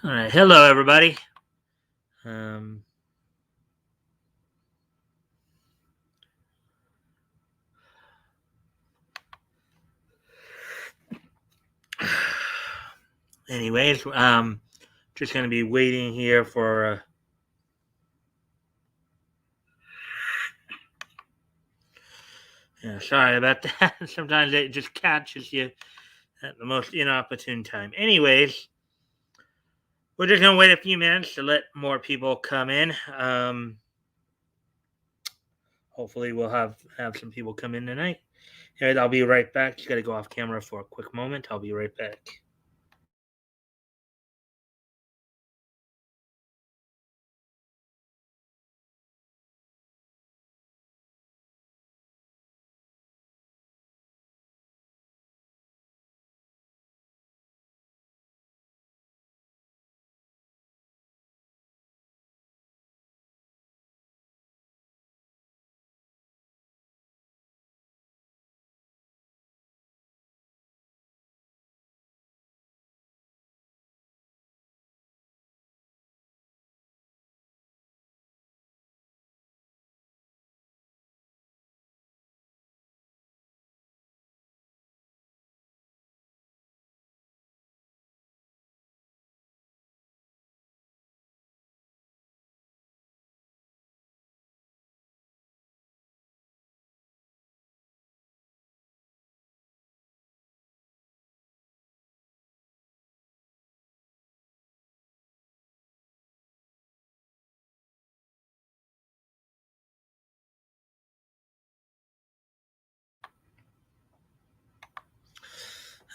All right. Hello, everybody. Um, anyways, just going to be waiting here for. Yeah, sorry about that. Sometimes it just catches you at the most inopportune time. Anyways, we're just going to wait a few minutes to let more people come in. Hopefully, we'll have some people come in tonight. Anyways, I'll be right back. Just got to go off camera for a quick moment. I'll be right back.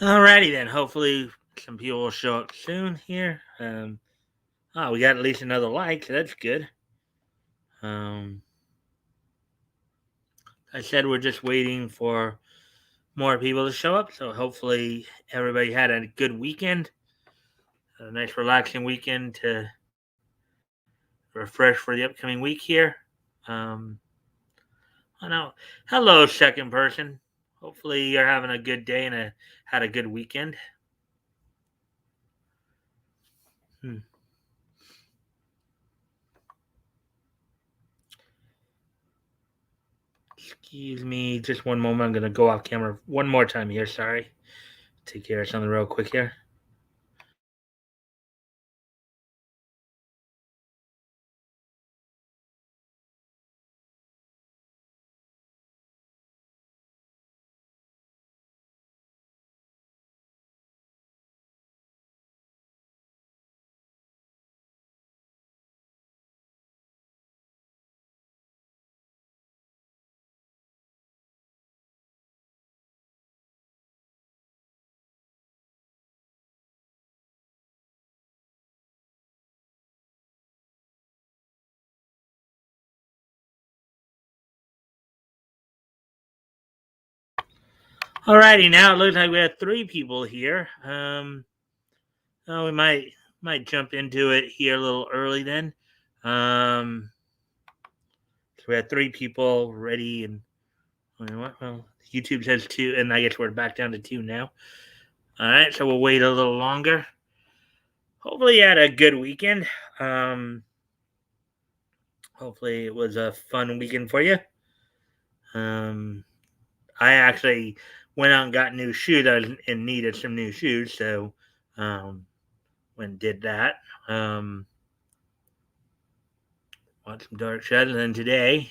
Alrighty then. Hopefully, some people will show up soon here. We got at least another like, so that's good. Um, I said we're just waiting for more people to show up, so hopefully everybody had a good weekend, a nice relaxing weekend to refresh for the upcoming week here. Um, I know. Hello, second person. Hopefully you're having a good day and had a good weekend. Hmm. Excuse me, just one moment. I'm gonna go off camera one more time here. Sorry. Take care of something real quick here. Alrighty, now it looks like we have three people here. We might jump into it here a little early then. Um, so we had three people ready, and well, YouTube says two, and I guess we're back down to two now. All right, so we'll wait a little longer. Hopefully, you had a good weekend. Um, Hopefully, it was a fun weekend for you. Um, I actually went out and got new shoes. I was in need of some new shoes, so went and did that. Watched some Dark Shadows, and then today,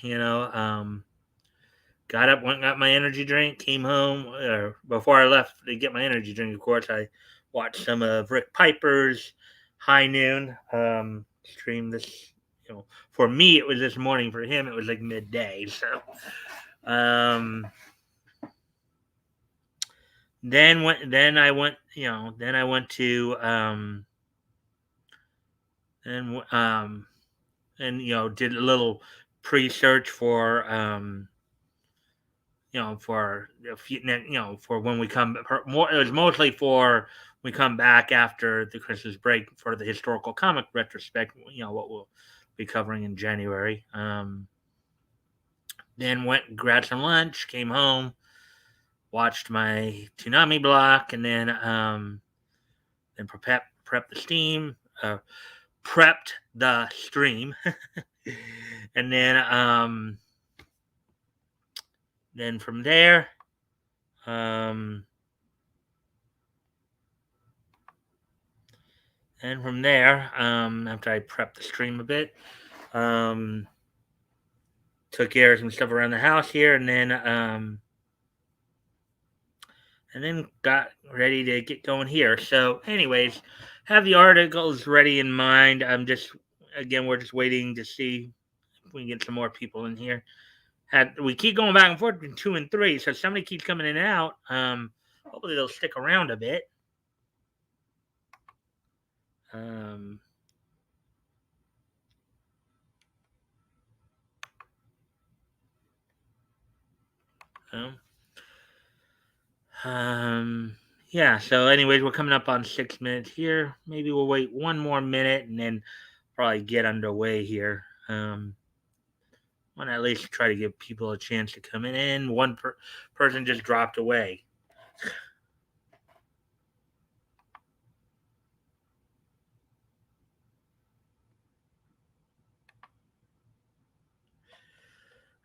got up, went and got my energy drink, came home, or before I left to get my energy drink, of course, I watched some of Rick Piper's High Noon stream this, for me, it was this morning. For him, it was like midday. So, um, then I went to, and, and, did a little pre-search for, for a few, for when we come more. It was mostly for we come back after the Christmas break for the historical comic retrospect. What we'll be covering in January. Then went and grabbed some lunch, came home, watched my Tsunami block, and then prep the steam. uh, prepped the stream, and then from there, um, after I prepped the stream a bit, um, took care of some stuff around the house here, and then got ready to get going here. So, anyways, have the articles ready in mind. We're just waiting to see if we can get some more people in here. We keep going back and forth between 2 and 3, so somebody keeps coming in and out. Hopefully they'll stick around a bit. Um, um, um, yeah. So, anyways, we're coming up on 6 minutes here. Maybe we'll wait one more minute and then probably get underway here. Want to at least try to give people a chance to come in. One person just dropped away.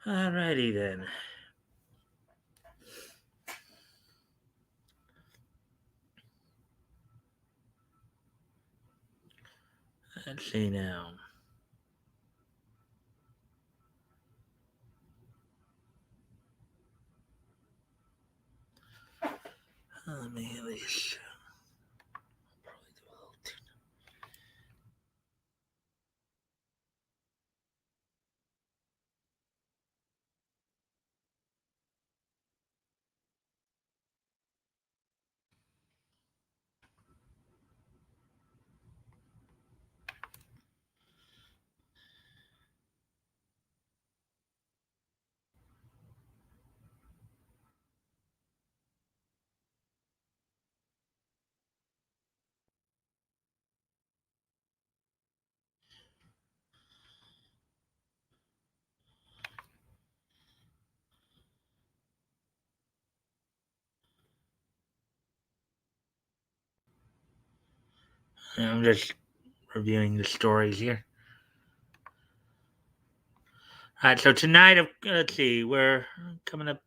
Alrighty then. Let's see now. Let me at least. I'm just reviewing the stories here. All right, so tonight, let's see, we're coming up.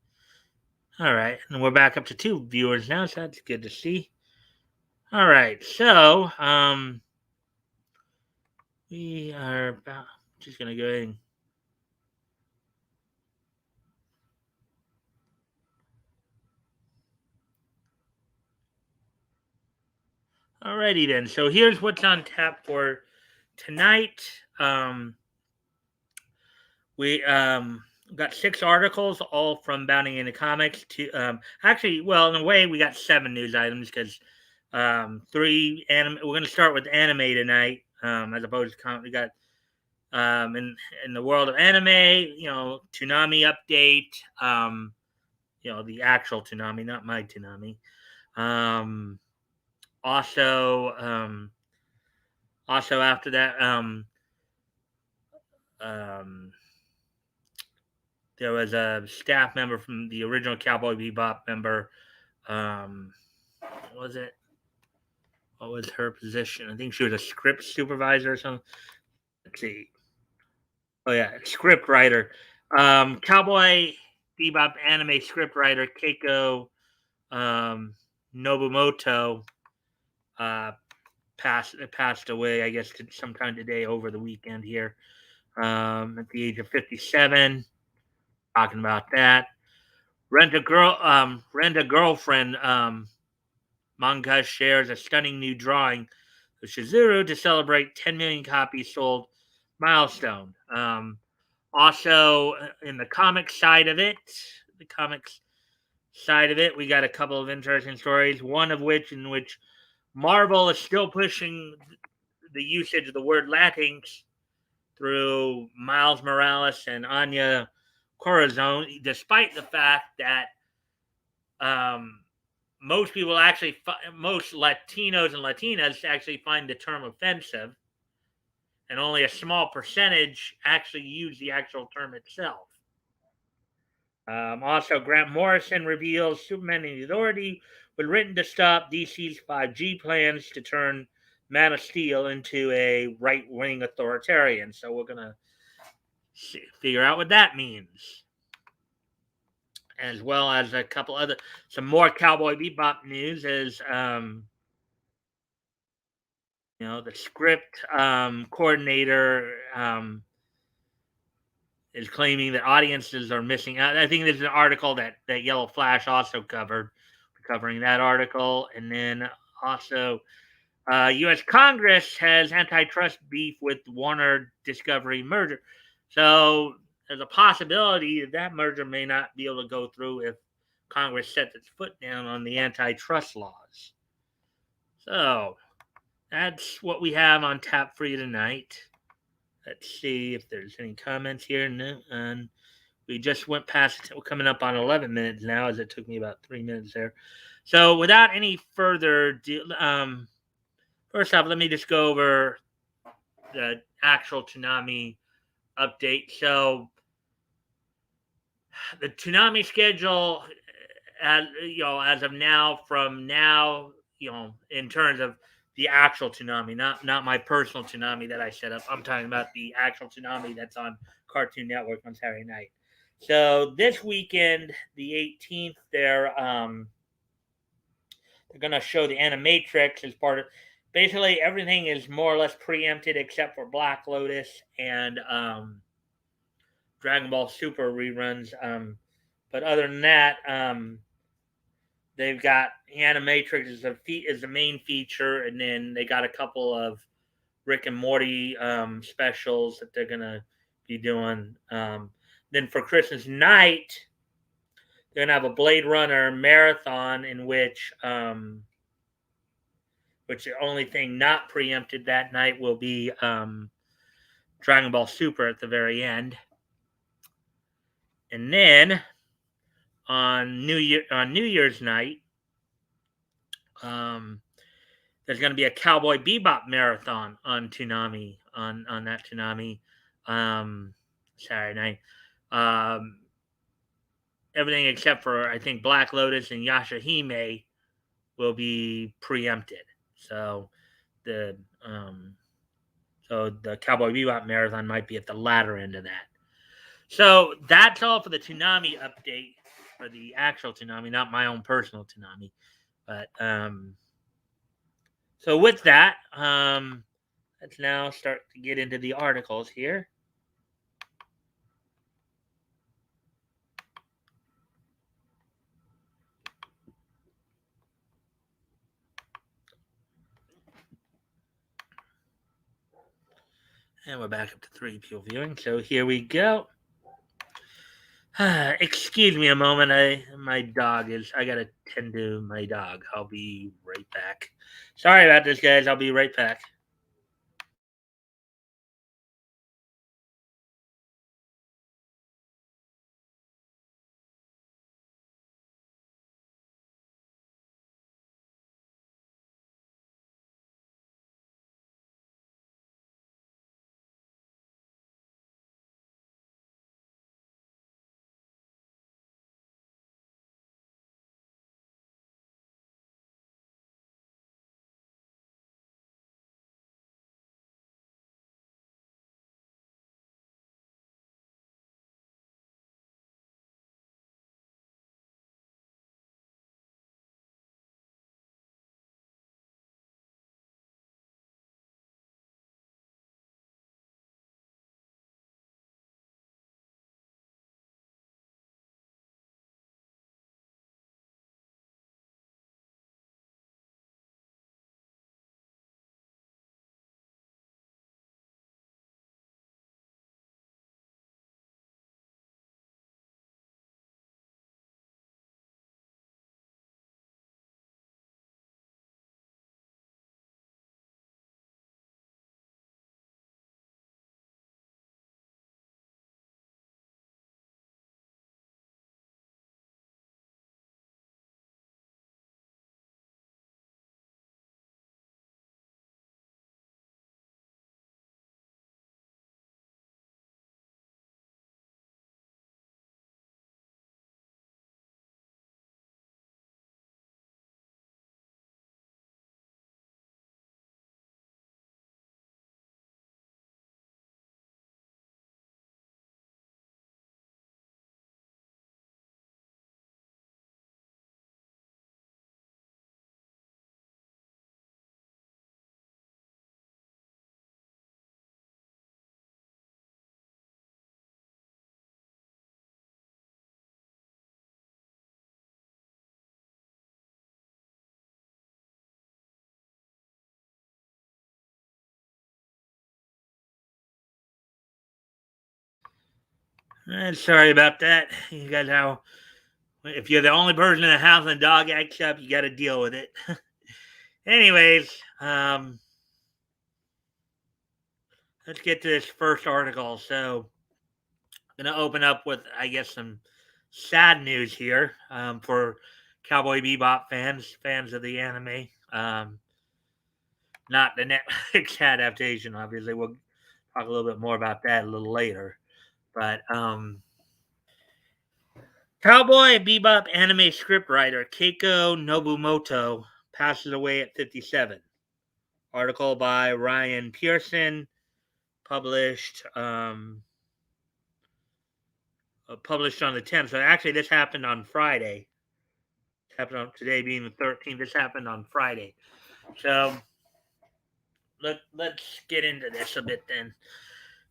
All right, and we're back up to 2 viewers now, so that's good to see. All right, so we are about just gonna go ahead and. Alrighty then. So here's what's on tap for tonight. We got 6 articles, all from Bounding into Comics. Actually, well, in a way, we got 7 news items because 3 anime. We're going to start with anime tonight, as opposed to comic. We got in the world of anime, Tsunami update. The actual Tsunami, not my Tsunami. Also, after that, um, there was a staff member from the original Cowboy Bebop member. What was it? What was her position? I think she was a script supervisor or something. Let's see. Oh yeah, script writer. Cowboy Bebop anime script writer Keiko um, Nobumoto uh, passed away. I guess sometime today over the weekend here. At the age of 57. Talking about that. Rent a girlfriend. Manga shares a stunning new drawing of Shizuru to celebrate 10 million copies sold milestone. Also, in the comics side of it, we got a couple of interesting stories. One of which, in which Marvel is still pushing the usage of the word Latinx through Miles Morales and Anya Corazon, despite the fact that most people actually, most Latinos and Latinas actually find the term offensive, and only a small percentage actually use the actual term itself. Also, Grant Morrison reveals Superman and the Authority was written to stop DC's 5G plans to turn Man of Steel into a right-wing authoritarian. So we're gonna figure out what that means, as well as a couple other some more Cowboy Bebop news. Is the script coordinator is claiming that audiences are missing out. I think there's an article that Yellow Flash also covered, covering that article, and then also U.S. Congress has antitrust beef with Warner Discovery merger. So there's a possibility that merger may not be able to go through if Congress sets its foot down on the antitrust laws. So that's what we have on tap for you tonight. Let's see if there's any comments here. No, and we just went past. We're coming up on 11 minutes now, as it took me about 3 minutes there. So without any further first off, let me just go over the actual Tsunami update. So the Tsunami schedule, as of now, from now, in terms of the actual Tsunami, not my personal Tsunami that I set up. I'm talking about the actual Tsunami that's on Cartoon Network on Saturday night. So this weekend, the 18th, they're going to show the Animatrix as part of. Basically, everything is more or less preempted except for Black Lotus and Dragon Ball Super reruns. But other than that, they've got Animatrix is the main feature, and then they got a couple of Rick and Morty specials that they're gonna be doing. Then for Christmas night, they're gonna have a Blade Runner marathon in which the only thing not preempted that night will be Dragon Ball Super at the very end. And then on New Year's night, there's going to be a Cowboy Bebop marathon on Tsunami on that Tsunami Saturday night. Everything except for I think Black Lotus and Yashahime will be preempted. So the Cowboy Bebop marathon might be at the latter end of that. So that's all for the Tsunami update, for the actual Tsunami, not my own personal Tsunami. But so with that, let's now start to get into the articles here. And we're back up to 3 people viewing. So here we go. Excuse me a moment. I gotta tend to my dog. I'll be right back. Sorry about this, guys. I'll be right back. Sorry about that. You guys how if you're the only person in the house and the dog acts up, you got to deal with it. Anyways, let's get to this first article. So, I'm gonna open up with, I guess, some sad news here for Cowboy Bebop fans of the anime. Not the Netflix adaptation, obviously. We'll talk a little bit more about that a little later. But Cowboy Bebop anime scriptwriter Keiko Nobumoto passes away at 57. Article by Ryan Pearson, published published on the 10th. So actually, this happened on Friday. It happened on today being the 13th. This happened on Friday. So let's get into this a bit then.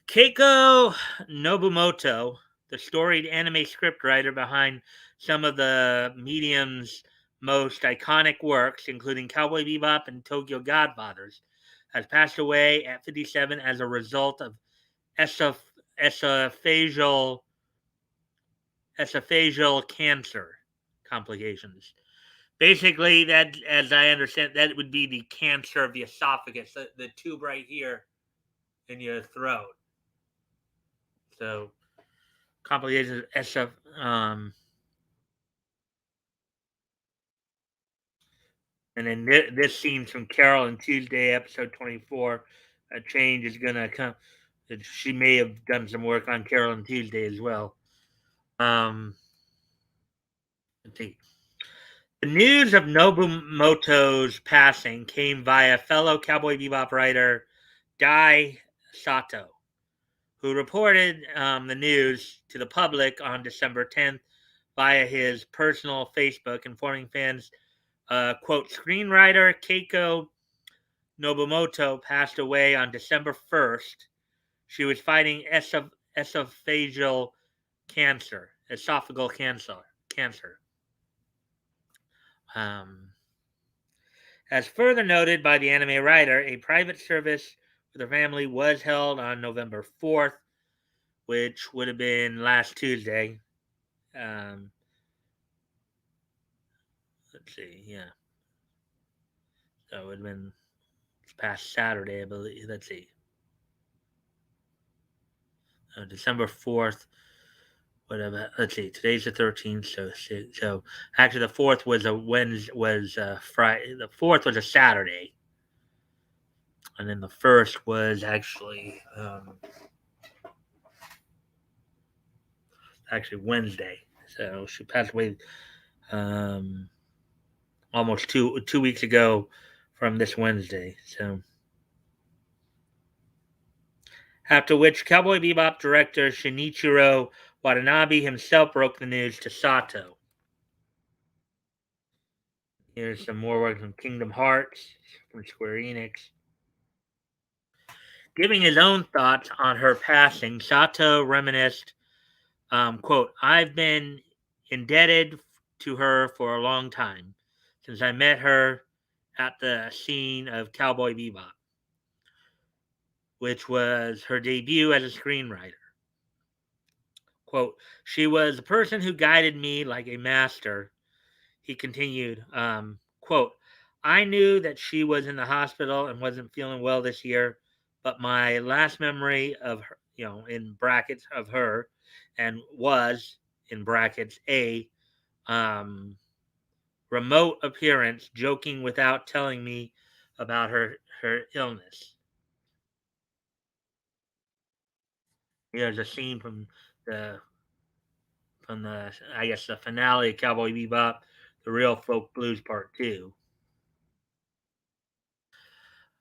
Keiko Nobumoto, the storied anime scriptwriter behind some of the medium's most iconic works, including Cowboy Bebop and Tokyo Godfathers, has passed away at 57 as a result of esophageal esophageal cancer complications. Basically, that, as I understand, that would be the cancer of the esophagus, the tube right here in your throat. So complications of SF. And then this scene from Carol on Tuesday, episode 24. A change is gonna come. She may have done some work on Carol on Tuesday as well. Let's see. The news of Nobumoto's passing came via fellow Cowboy Bebop writer Dai Sato, who reported the news to the public on December 10th via his personal Facebook, informing fans, quote, screenwriter Keiko Nobumoto passed away on December 1st. She was fighting esophageal cancer, esophageal cancer. Um, As further noted by the anime writer, a private service with her family was held on November 4th, which would have been last Tuesday. Um, let's see, yeah. So it would have been past Saturday, I believe. Let's see. December 4th. Whatever. Let's see. Today's the 13th. So actually, the 4th was a Wednesday, was Friday. The 4th was a Saturday. And then the 1st was actually Wednesday. So she passed away um, almost two weeks ago from this Wednesday. So after which Cowboy Bebop director Shinichiro Watanabe himself broke the news to Sato. Here's some more work from Kingdom Hearts from Square Enix. Giving his own thoughts on her passing, Sato reminisced, quote, I've been indebted to her for a long time, since I met her at the scene of Cowboy Bebop, which was her debut as a screenwriter. Quote, she was the person who guided me like a master. He continued, quote, I knew that she was in the hospital and wasn't feeling well this year, but my last memory of her, in brackets of her, and was in brackets a remote appearance, joking without telling me about her illness. Here's a scene the the I guess the finale of Cowboy Bebop, the Real Folk Blues Part 2.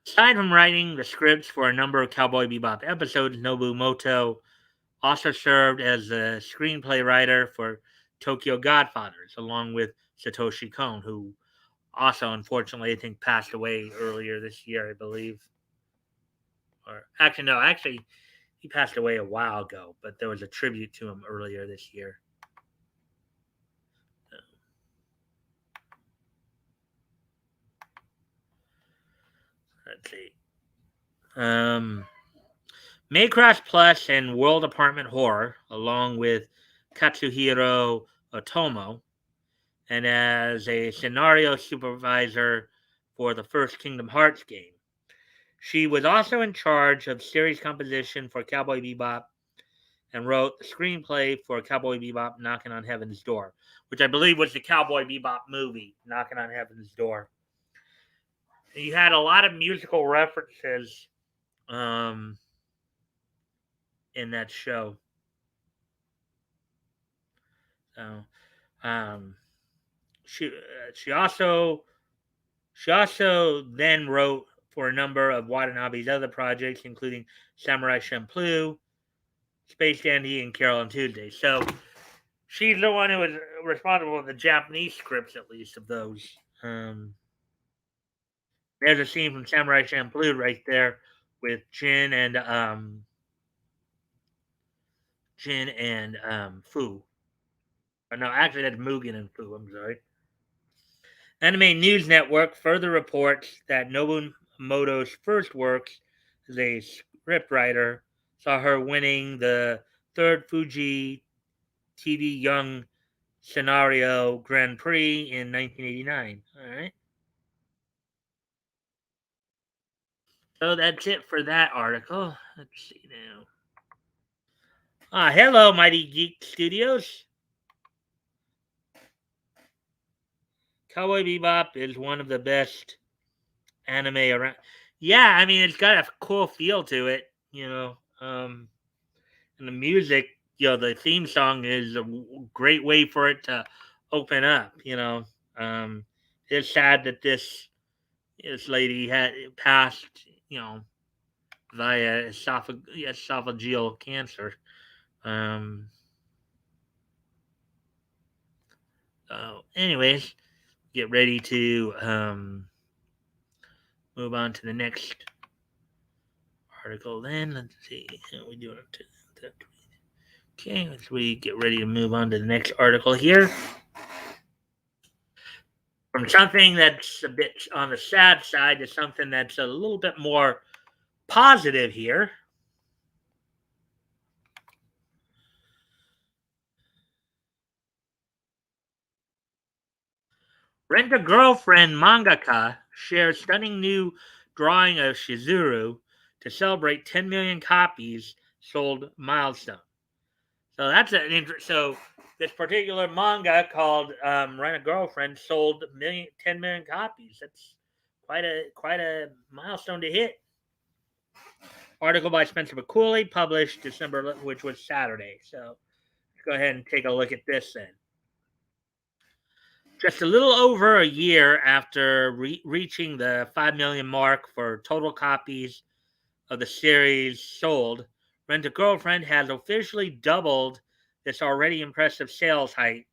Aside from writing the scripts for a number of Cowboy Bebop episodes, Nobumoto also served as a screenplay writer for Tokyo Godfathers, along with Satoshi Kon, who also, unfortunately, I think passed away earlier this year, I believe. Or actually, no, he passed away a while ago, but there was a tribute to him earlier this year. Let's see. Maycross Plus and World Apartment Horror, along with Katsuhiro Otomo, and as a scenario supervisor for the first Kingdom Hearts game. She was also in charge of series composition for Cowboy Bebop and wrote the screenplay for Cowboy Bebop Knocking on Heaven's Door, which I believe was the Cowboy Bebop movie, Knocking on Heaven's Door. You had a lot of musical references um, in that show. So, um, she she also she also then wrote for a number of Watanabe's other projects, including Samurai Champloo, Space Dandy, and Carol and Tuesday. So she's the one who was responsible for the Japanese scripts, at least of those. There's a scene from Samurai Champloo right there with Jin and Fu. No, actually that's Mugen and Fu. I'm sorry. Anime News Network further reports that Nobumoto's first works as a scriptwriter saw her winning the third Fuji TV Young Scenario Grand Prix in 1989. All right. So that's it for that article. Let's see now. Hello, Mighty Geek Studios. Cowboy Bebop is one of the best anime around. Yeah, I mean, it's got a cool feel to it, and the music, the theme song is a great way for it to open up. It's sad that this lady had passed, via esophageal cancer. Um, Anyways, get ready to move on to the next article. Then let's see how we doing. Okay, as we get ready to move on to the next article here. From something that's a bit on the sad side to something that's a little bit more positive here. Rent a Girlfriend mangaka shares stunning new drawing of Shizuru to celebrate 10 million copies sold milestone. So that's an so this particular manga called Rent a Girlfriend sold 10 million copies. That's quite a milestone to hit. Article by Spencer McCooley, published December, which was Saturday. So let's go ahead and take a look at this then. Just a little over a year after reaching the 5 million mark for total copies of the series sold, Rent a Girlfriend has officially doubled its already impressive sales height,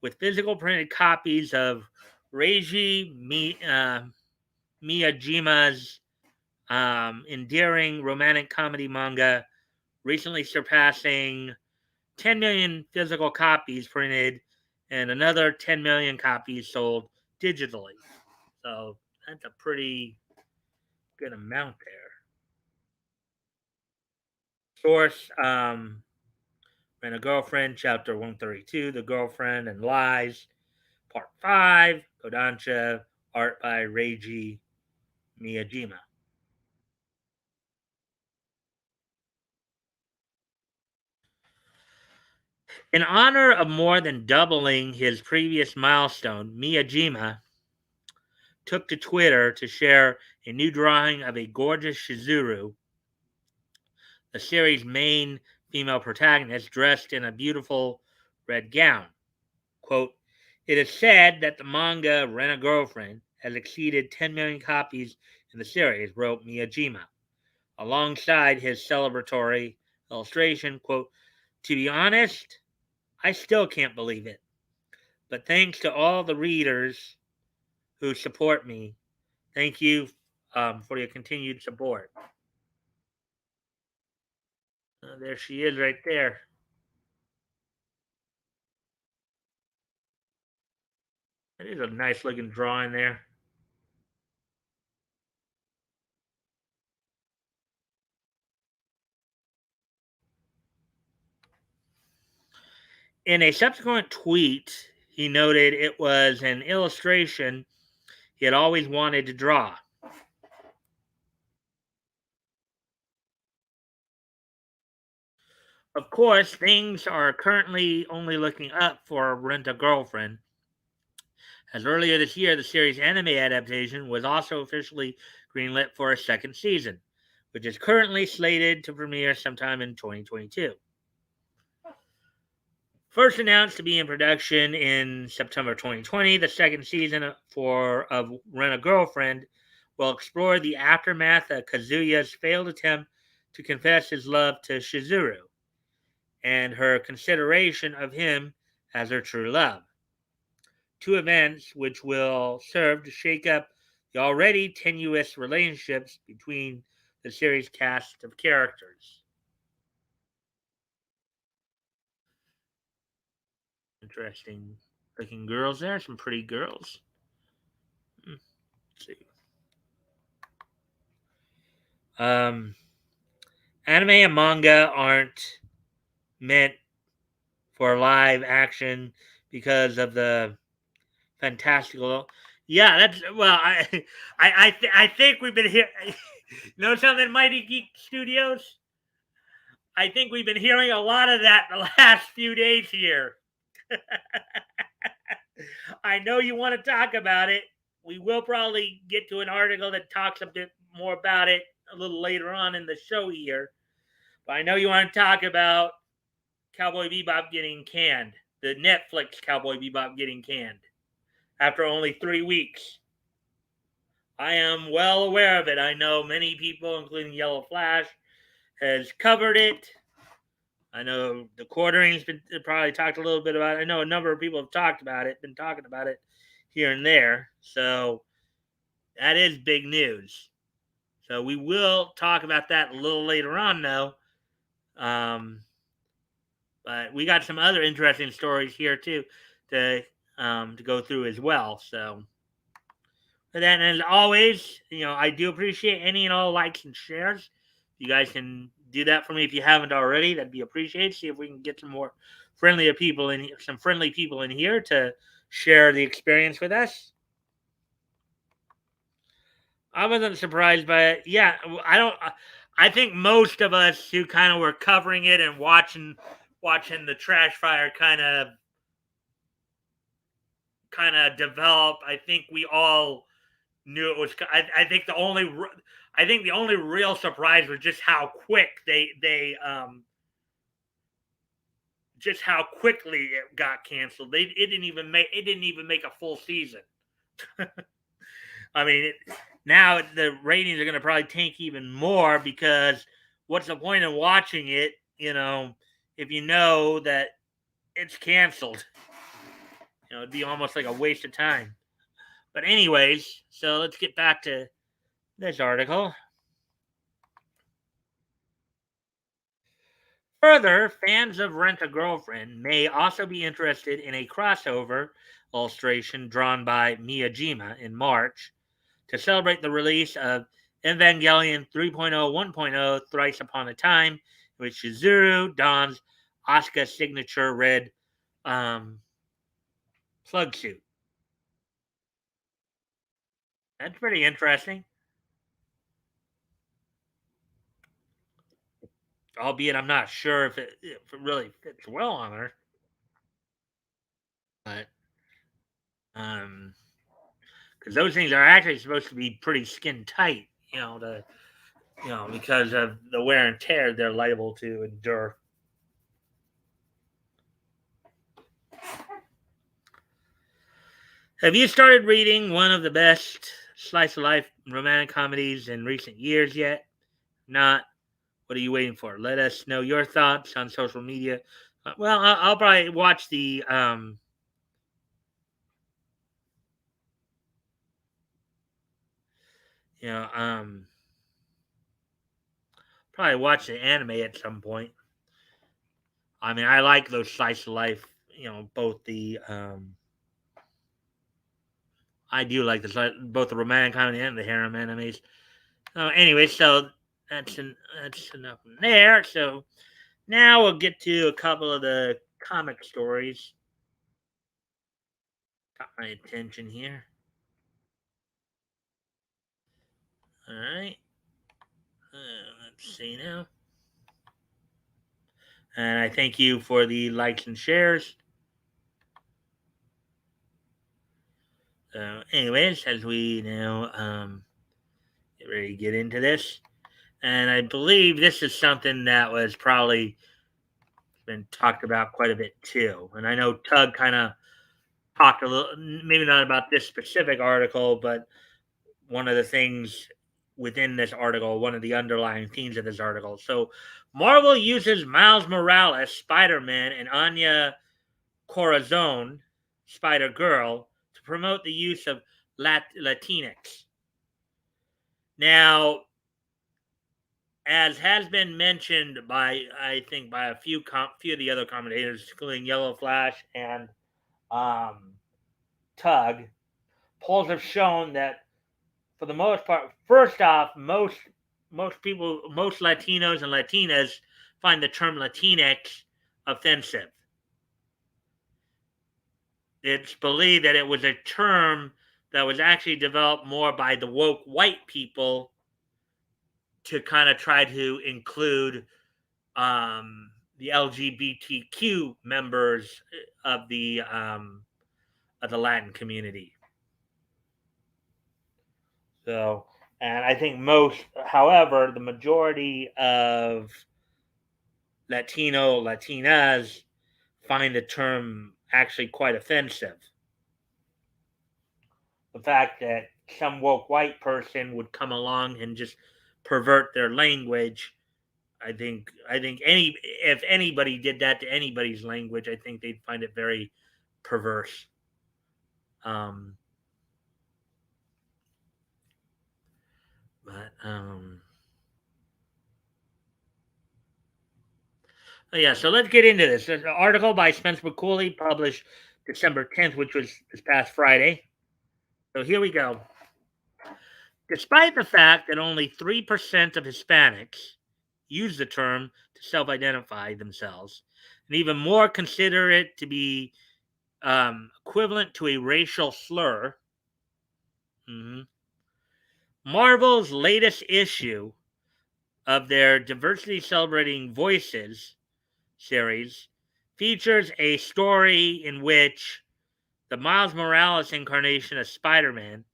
with physical printed copies of Reggie Miyajima's endearing romantic comedy manga recently surpassing 10 million physical copies printed and another 10 million copies sold digitally. So that's a pretty good amount there. Source Rent a Girlfriend, Chapter 132, The Girlfriend and Lies, Part 5, Kodansha, art by Reggie Miyajima. In honor of more than doubling his previous milestone, Miyajima took to Twitter to share a new drawing of a gorgeous Shizuru, the series' main female protagonist, dressed in a beautiful red gown. Quote, it is said that the manga Rent a Girlfriend has exceeded 10 million copies in the series, wrote Miyajima, alongside his celebratory illustration. Quote, to be honest, I still can't believe it. But thanks to all the readers who support me, thank you for your continued support. There she is right there. That is a nice looking drawing there. In a subsequent tweet, he noted it was an illustration he had always wanted to draw. Of course, things are currently only looking up for Rent a Girlfriend, as earlier this year the series' anime adaptation was also officially greenlit for a second season, which is currently slated to premiere sometime in 2022. First announced to be in production in September 2020, the second season of Rent a Girlfriend will explore the aftermath of Kazuya's failed attempt to confess his love to Shizuru and her consideration of him as her true love. Two events which will serve to shake up the already tenuous relationships between the series' cast of characters. Interesting looking girls there, some pretty girls. Let's see. Um, Anime and manga aren't meant for live action because of the fantastical. Yeah, that's well. I think we've been here. You know something, Mighty Geek Studios. I think we've been hearing a lot of that the last few days here. I know you want to talk about it. We will probably get to an article that talks a bit more about it a little later on in the show here. But I know you want to talk about Cowboy Bebop getting canned. The Netflix Cowboy Bebop getting canned after only 3 weeks. I am well aware of it. I know many people, including Yellow Flash, has covered it. I know the Quartering's been probably talked a little bit about it. I know a number of people have talked about it, been talking about it here and there. So that is big news. So we will talk about that a little later on, though. Um, but we got some other interesting stories here too to go through as well. So, but then as always, I do appreciate any and all likes and shares. You guys can do that for me if you haven't already. That'd be appreciated. See if we can get some more friendly people in here to share the experience with us. I wasn't surprised by it. Yeah, I don't. I think most of us who kind of were covering it and watching the trash fire kind of develop. I think we all knew it was. I think the only real surprise was just how quick they just how quickly it got canceled. It didn't even make a full season. I mean, now the ratings are going to probably tank even more because what's the point of watching it? If you know that it's canceled, it'd be almost like a waste of time. But anyways, so let's get back to this article. Further, fans of Rent a Girlfriend may also be interested in a crossover illustration drawn by Miyajima in March to celebrate the release of Evangelion 3.0 1.0 Thrice Upon a Time, in which Shizuru dons Asuka's signature red plug suit. That's pretty interesting. Albeit I'm not sure if it really fits well on her. But because those things are actually supposed to be pretty skin tight, because of the wear and tear they're liable to endure. Have you started reading one of the best slice of life romantic comedies in recent years yet? Not. What are you waiting for? Let us know your thoughts on social media. Well, I'll probably watch the you know probably watch the anime at some point. I mean, I like those slice of life. Both the I do like both the romantic comedy and the harem animes. Anyway, so that's enough from there. So now we'll get to a couple of the comic stories got my attention here. All right. Let's see now. And I thank you for the likes and shares. So, anyways, as we now get ready to get into this, and I believe this is something that was probably been talked about quite a bit too. And I know Tug kind of talked a little, maybe not about this specific article, but one of the things within this article, one of the underlying themes of this article. So, Marvel uses Miles Morales, Spider Man, and Anya Corazon, Spider Girl, to promote the use of Latinx. Now, as has been mentioned by I think by a few of the other commentators, including Yellow Flash and um, Tug, polls have shown that for the most part, first off, most people, most Latinos and Latinas find the term Latinx offensive. It's believed that it was a term that was actually developed more by the woke white people to kind of try to include the LGBTQ members of the Latin community. So, and I think however, the majority of Latinas find the term actually quite offensive. The fact that some woke white person would come along and just pervert their language, I think any if anybody did that to anybody's language, I think they'd find it very perverse. Um, but yeah, so let's get into this. There's an article by Spence McCooley published December 10th, which was this past Friday. So here we go. Despite the fact that only 3% of Hispanics use the term to self identify themselves, and even more consider it to be equivalent to a racial slur, mhm, Marvel's latest issue of their Diversity Celebrating Voices series features a story in which the Miles Morales incarnation of Spider Man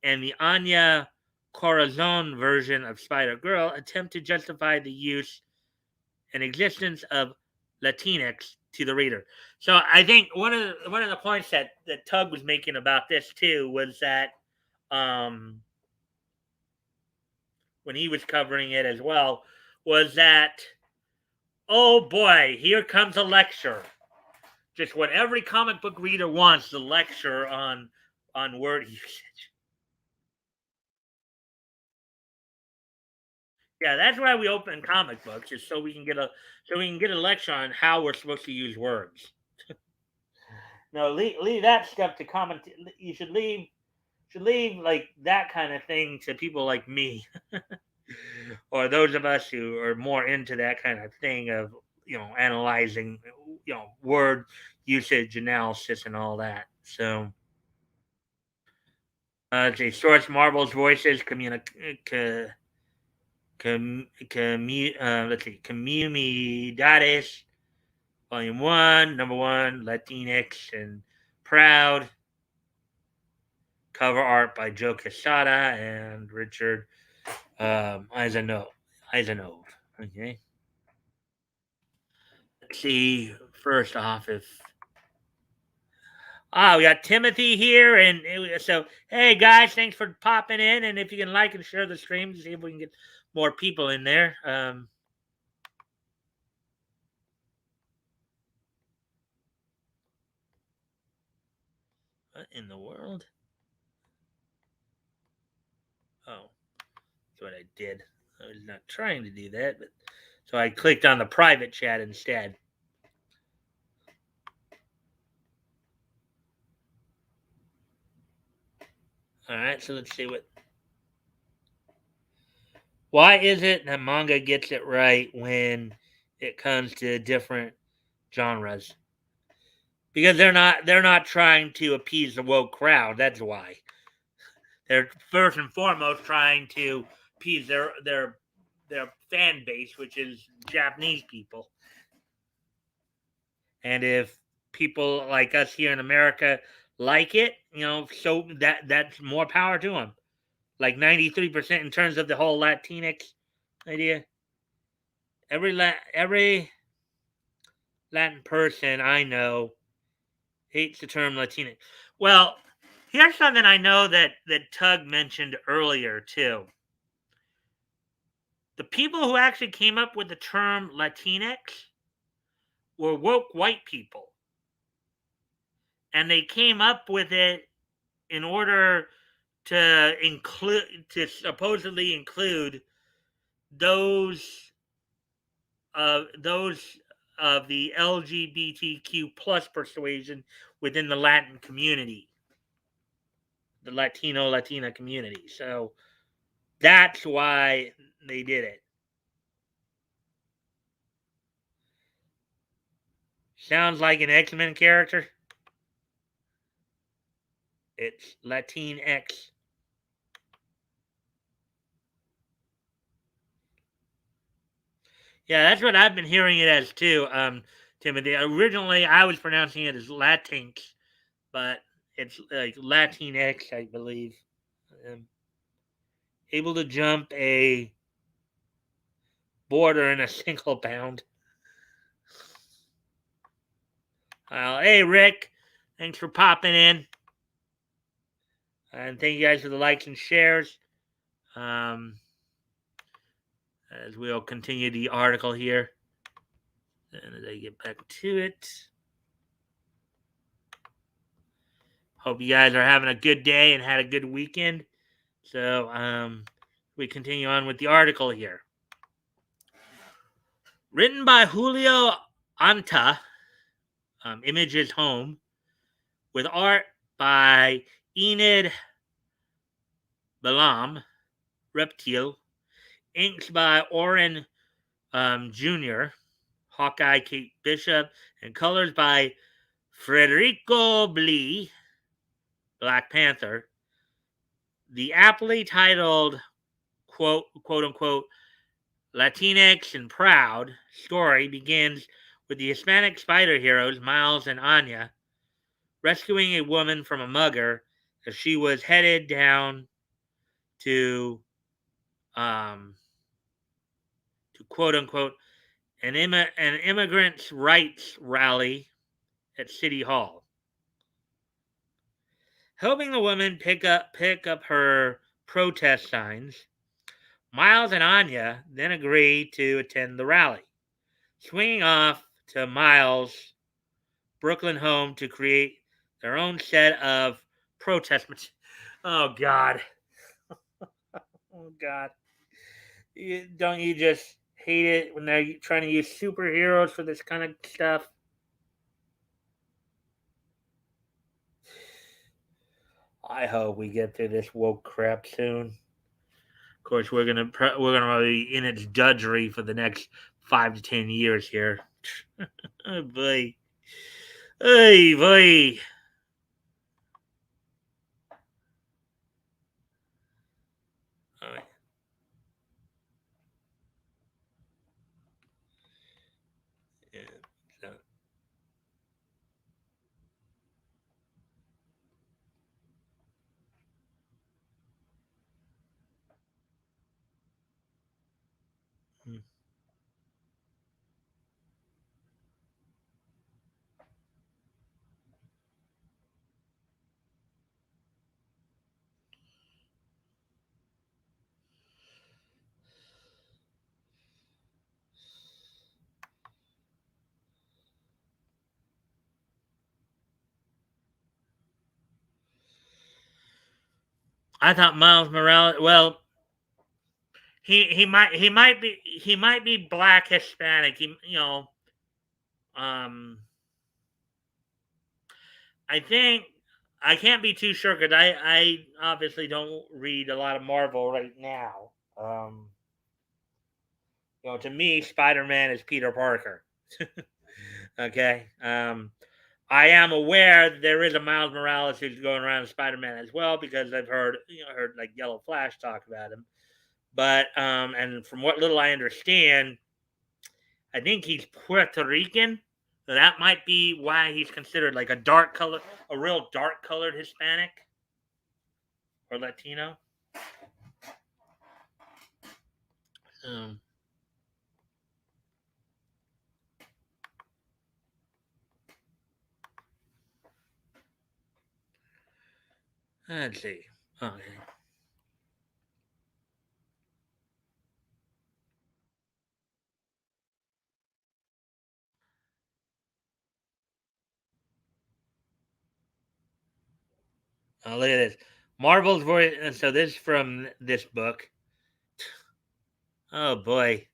and the Anya Corazon version of Spider Girl attempt to justify the use and existence of Latinx to the reader. So I think one of the points that Tug was making about this too was that um, when he was covering it as well was that, oh boy, here comes a lecture. Just what every comic book reader wants, the lecture on word usage. Yeah, that's why we open comic books, is so we can get a lecture on how we're supposed to use words. No, leave that stuff to comment. You should leave like that kind of thing to people like me, or those of us who are more into that kind of thing of analyzing word usage analysis and all that. So it's a source Marvel's voices let's see, Comunidades, Volume 1, Number 1, Latinx and Proud. Cover art by Joe Quesada and Richard Eisenov. Okay. Let's see first off if. We got Timothy here. And so, hey guys, thanks for popping in. And if you can like and share the stream to see if we can get more people in there. What in the world? Oh, that's what I did. I was not trying to do that, but so I clicked on the private chat instead. All right, so let's see what. Why is it that manga gets it right when it comes to different genres? because they're not trying to appease the woke crowd. That's why they're first and foremost trying to appease their fan base, which is Japanese people. And if people like us here in America like it, so that's more power to them. Like 93% in terms of the whole Latinx idea. Every Latin person I know hates the term Latinx. Well, here's something I know that Tug mentioned earlier too. The people who actually came up with the term Latinx were woke white people, and they came up with it in order to supposedly include those those of the LGBTQ plus persuasion within the Latin community, the Latina community. So that's why they did it. Sounds like an X-Men character. It's Latinx. Yeah, that's what I've been hearing it as too, Timothy. Originally, I was pronouncing it as Latinx, but it's like Latinx, I believe. Able to jump a border in a single bound. Hey, Rick. Thanks for popping in. And thank you guys for the likes and shares. As we'll continue the article here. And as I get back to it. Hope you guys are having a good day and had a good weekend. So we continue on with the article here. Written by Julio Anta, Images Home, with art by Enid Balam, Reptile, inks by Oren Jr., Hawkeye Kate Bishop, and colors by Federico Blee, Black Panther. The aptly titled quote unquote Latinx and Proud story begins with the Hispanic spider heroes Miles and Anya rescuing a woman from a mugger as she was headed down to quote unquote an immigrants' rights rally at City Hall. Helping the woman pick up her protest signs, Miles and Anya then agree to attend the rally, swinging off to Miles' Brooklyn home to create their own set of protest materials. Oh God! Oh God! Don't you just hate it when they're trying to use superheroes for this kind of stuff? I hope we get through this woke crap soon. Of course, we're gonna be in its drudgery for the next 5 to 10 years here. Oh boy, hey boy. All right. Yeah, so. Hmm. I thought Miles Morales. Well, he might be black Hispanic. Um, I think I can't be too sure because I obviously don't read a lot of Marvel right now. To me, Spider Man is Peter Parker. Okay. I am aware that there is a Miles Morales who's going around Spider-Man as well because I've heard like Yellow Flash talk about him. But and from what little I understand, I think he's Puerto Rican. So that might be why he's considered like a real dark colored Hispanic or Latino. Um, let's see. Okay. Oh, look at this. Marvel's voice. So this is from this book. Oh boy.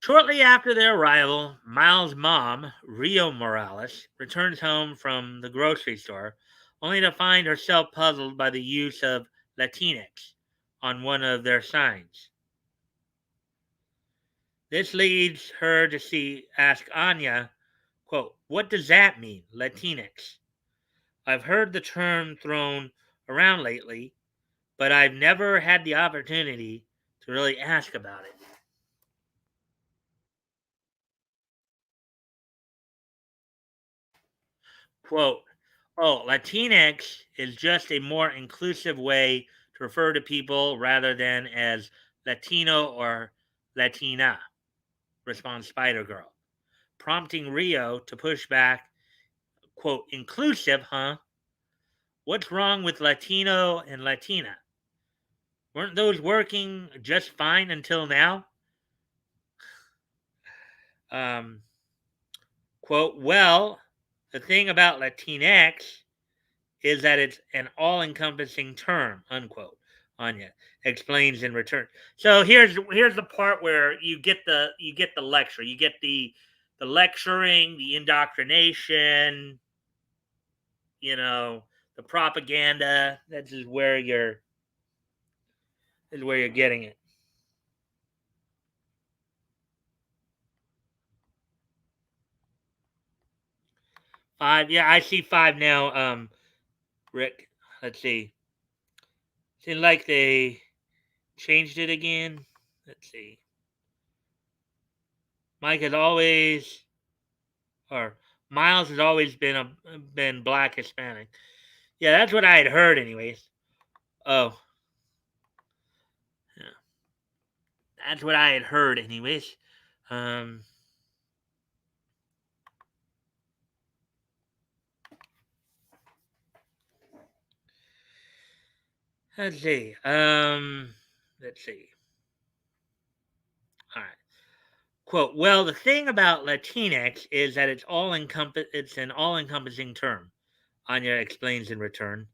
Shortly after their arrival, Miles' mom, Rio Morales, returns home from the grocery store, only to find herself puzzled by the use of Latinx on one of their signs. This leads her to ask Anya, quote, "What does that mean, Latinx? I've heard the term thrown around lately, but I've never had the opportunity to really ask about it." Quote, "Oh, Latinx is just a more inclusive way to refer to people rather than as Latino or Latina," responds Spider Girl, prompting Rio to push back, quote, "Inclusive, huh? What's wrong with Latino and Latina? Weren't those working just fine until now?" Um, quote, "Well, the thing about Latinx is that it's an all-encompassing term," unquote. Anya explains in return. So here's the part where you get the lecture, you get the lecturing, the indoctrination, you know, the propaganda. This is where you're getting it. 5, yeah, I see 5 now. Rick, let's see. Seems like they changed it again. Let's see. Mike has always, or Miles has always been black Hispanic. Yeah, that's what I had heard, anyways. Oh, yeah, that's what I had heard, anyways. Um, let's see. Let's see. All right. Quote, "Well, the thing about Latinx is that it's an all-encompassing term," Anya explains in return.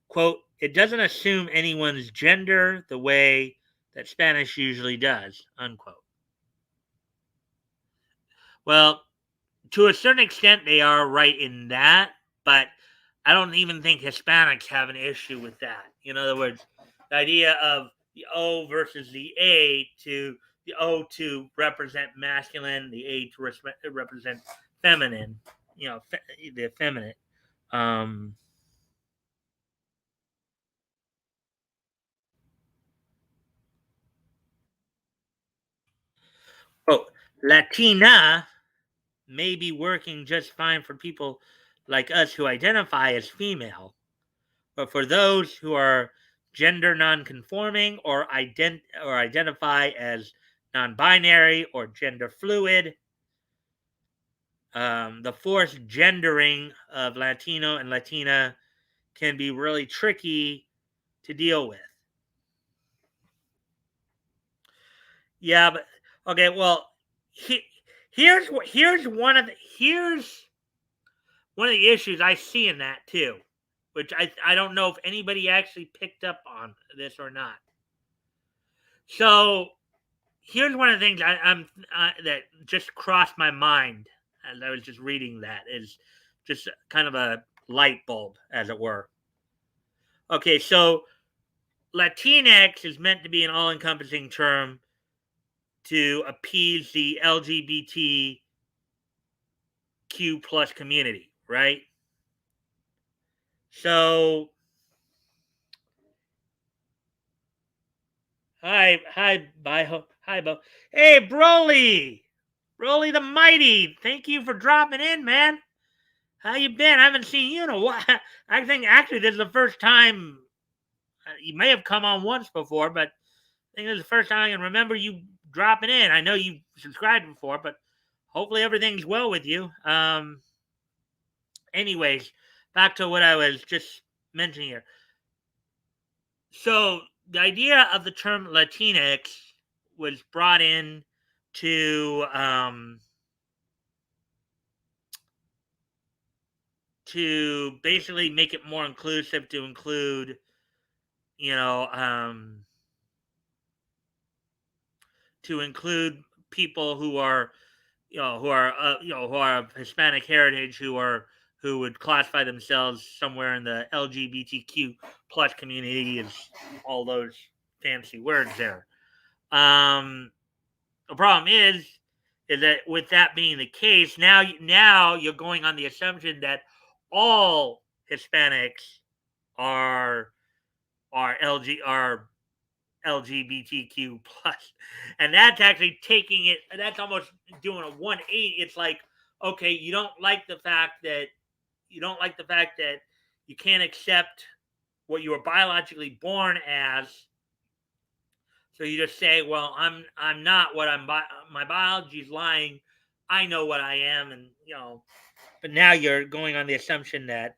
Quote, "It doesn't assume anyone's gender the way that Spanish usually does," unquote. Well, to a certain extent, they are right in that, but I don't even think Hispanics have an issue with that. In other words, the idea of the O versus the O to represent masculine, the A to represent feminine, the effeminate. Um, oh, Latina may be working just fine for people like us who identify as female, but for those who are gender nonconforming or identify as non-binary or gender fluid, the forced gendering of Latino and Latina can be really tricky to deal with. Yeah, but okay. Well, he, here's one of the issues I see in that too, which I don't know if anybody actually picked up on this or not. So here's one of the things that just crossed my mind as I was just reading that is just kind of a light bulb, as it were. Okay, so Latinx is meant to be an all-encompassing term to appease the LGBTQ plus community, right? So, hi, Bo. Hey, Broly the Mighty. Thank you for dropping in, man. How you been? I haven't seen you in a while. I think actually this is the first time. You may have come on once before, but I think this is the first time I can remember you dropping in. I know you subscribed before, but hopefully everything's well with you. Anyways, back to what I was just mentioning here. So the idea of the term Latinx was brought in to to basically make it more inclusive, to include, you know, to include people who are, who are of Hispanic heritage, who would classify themselves somewhere in the LGBTQ plus community, is all those fancy words there. The problem is that with that being the case, now you're going on the assumption that all Hispanics are are LGBTQ plus, and that's actually taking it. That's almost doing a 180. It's like, okay, you don't like the fact that you can't accept what you were biologically born as. So you just say, well, I'm not what my biology's lying. I know what I am, and But now you're going on the assumption that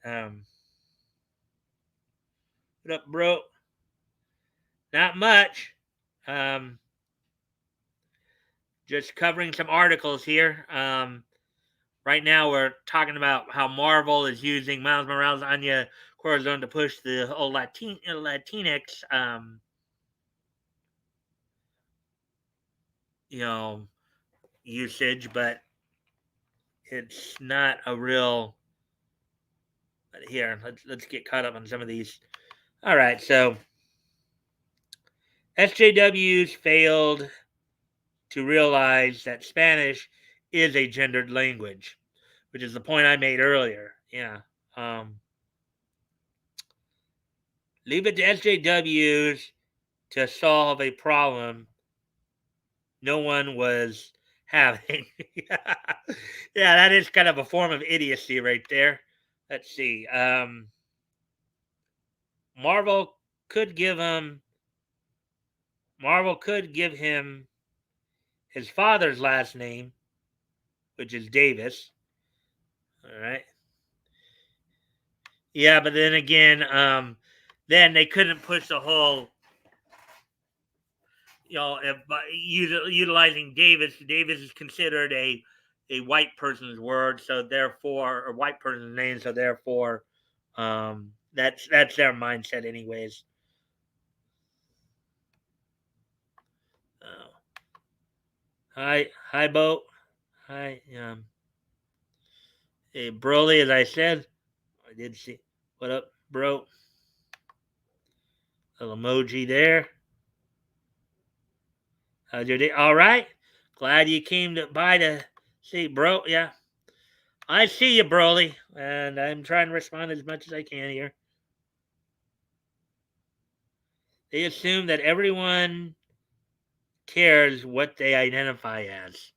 what up, bro? Not much. Um, just covering some articles here. Right now we're talking about how Marvel is using Miles Morales, Anya Corazon to push the whole Latinx, you know, usage, but it's not a real. Here, let's get caught up on some of these. All right, so SJWs failed to realize that Spanish is a gendered language, which is the point I made earlier. Yeah. Leave it to SJWs to solve a problem no one was having. Yeah, that is kind of a form of idiocy right there. Let's see. Marvel could give him Marvel could give him his father's last name, which is Davis. All right. Yeah, but then again, then they couldn't push the whole, if utilizing Davis is considered a white person's word, so therefore, or white person's name, so therefore, that's their mindset, anyways. Oh. Hi, Bo. Hi, hey, Broly. As I said, I did see. What up, bro? Little emoji there. How's your day? All right. Glad you came by to see, bro. Yeah, I see you, Broly, and I'm trying to respond as much as I can here. They assume that everyone cares what they identify as.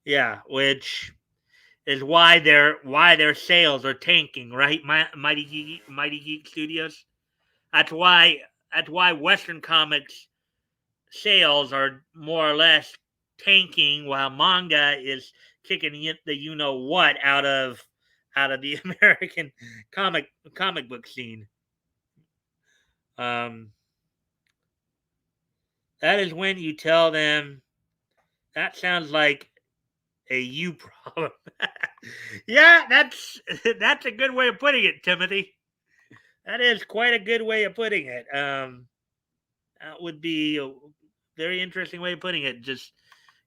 Yeah, which is why their sales are tanking, right? Mighty Geek Studios. That's why Western comics sales are more or less tanking, while manga is kicking the you know what out of the American comic book scene. Um, that is when you tell them that sounds like a you problem. Yeah, that's a good way of putting it, Timothy. That is quite a good way of putting it. That would be a very interesting way of putting it. Just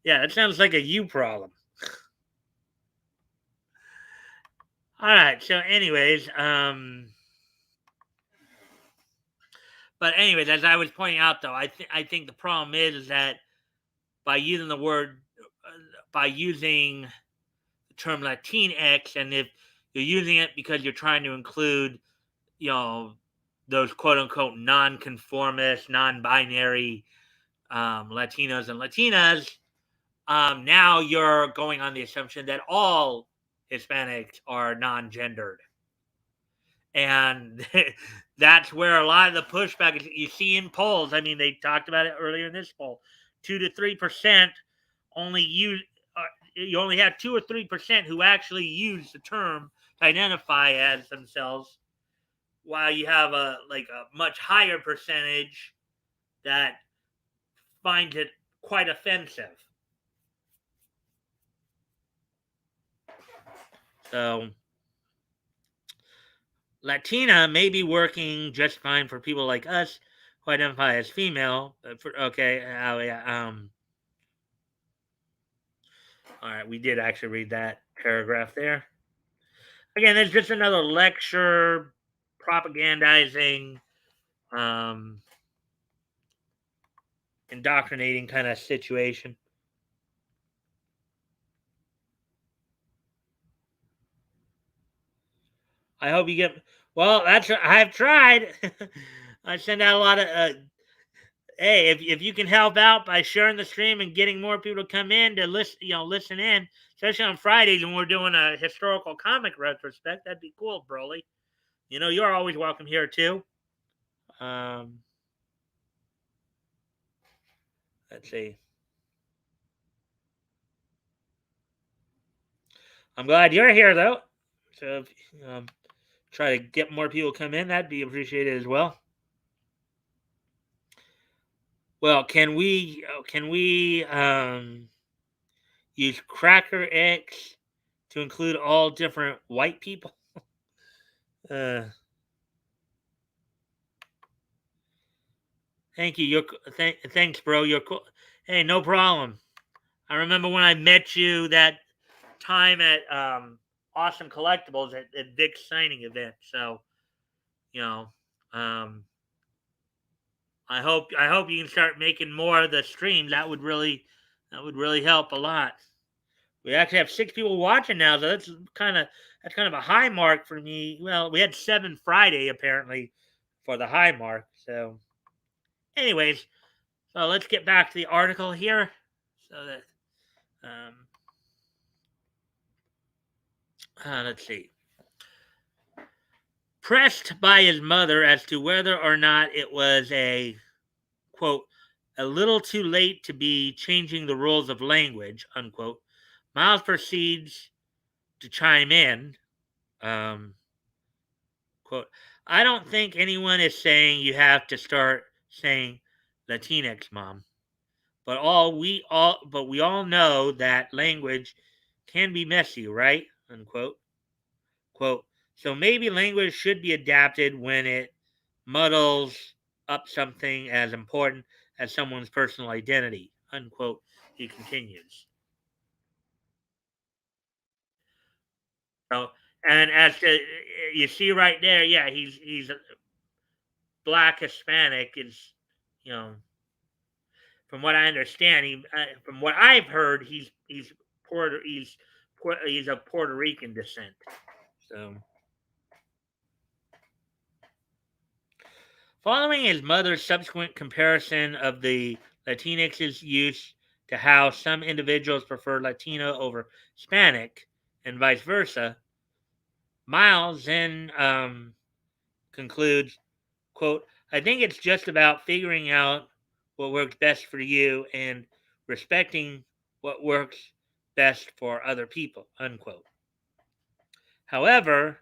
yeah, that sounds like a you problem. All right. So, anyways, but anyways, as I was pointing out, though, I think the problem is that by using the word by using the term Latinx, and if you're using it because you're trying to include, you know, those quote unquote non-conformist, non-binary Latinos and Latinas, now you're going on the assumption that all Hispanics are non-gendered, and that's where a lot of the pushback is. You see in polls. I mean, they talked about it earlier in this poll. 2 to 3% only use. You only have 2 or 3% who actually use the term to identify as themselves, while you have a much higher percentage that finds it quite offensive. So Latina may be working just fine for people like us who identify as female. Okay, yeah, all right, we did actually read that paragraph there. Again, it's just another lecture propagandizing, um, indoctrinating kind of situation. I hope you get. Well, I've tried. I send out a lot of. Hey, if you can help out by sharing the stream and getting more people to come in to listen in, especially on Fridays when we're doing a historical comic retrospect, that'd be cool, Broly. You're always welcome here too. Um, let's see. I'm glad you're here though. So if, try to get more people to come in, that'd be appreciated as well. Well, can we use Cracker X to include all different white people? Uh, thank you. Thanks, bro. You're cool. Hey, no problem. I remember when I met you that time at Awesome Collectibles at Vic's signing event. So you know, um, I hope you can start making more of the streams. That would really help a lot. We actually have 6 people watching now, so that's kind of a high mark for me. Well, we had 7 Friday apparently for the high mark. So, anyways, so let's get back to the article here. So that let's see. Pressed by his mother as to whether or not it was a quote a little too late to be changing the rules of language unquote, Miles proceeds to chime in. Um, Quote, I don't think anyone is saying you have to start saying Latinx, mom. But we all know that language can be messy, right? Unquote. Quote, so maybe language should be adapted when it muddles up something as important as someone's personal identity. Unquote. He continues. So, and as to, you see right there, yeah, he's black Hispanic is, you know, from what I understand, from what I've heard, he's of Puerto Rican descent. So, following his mother's subsequent comparison of the Latinx's use to how some individuals prefer Latino over Hispanic and vice versa, Miles then concludes, quote, I think it's just about figuring out what works best for you and respecting what works best for other people, unquote. However,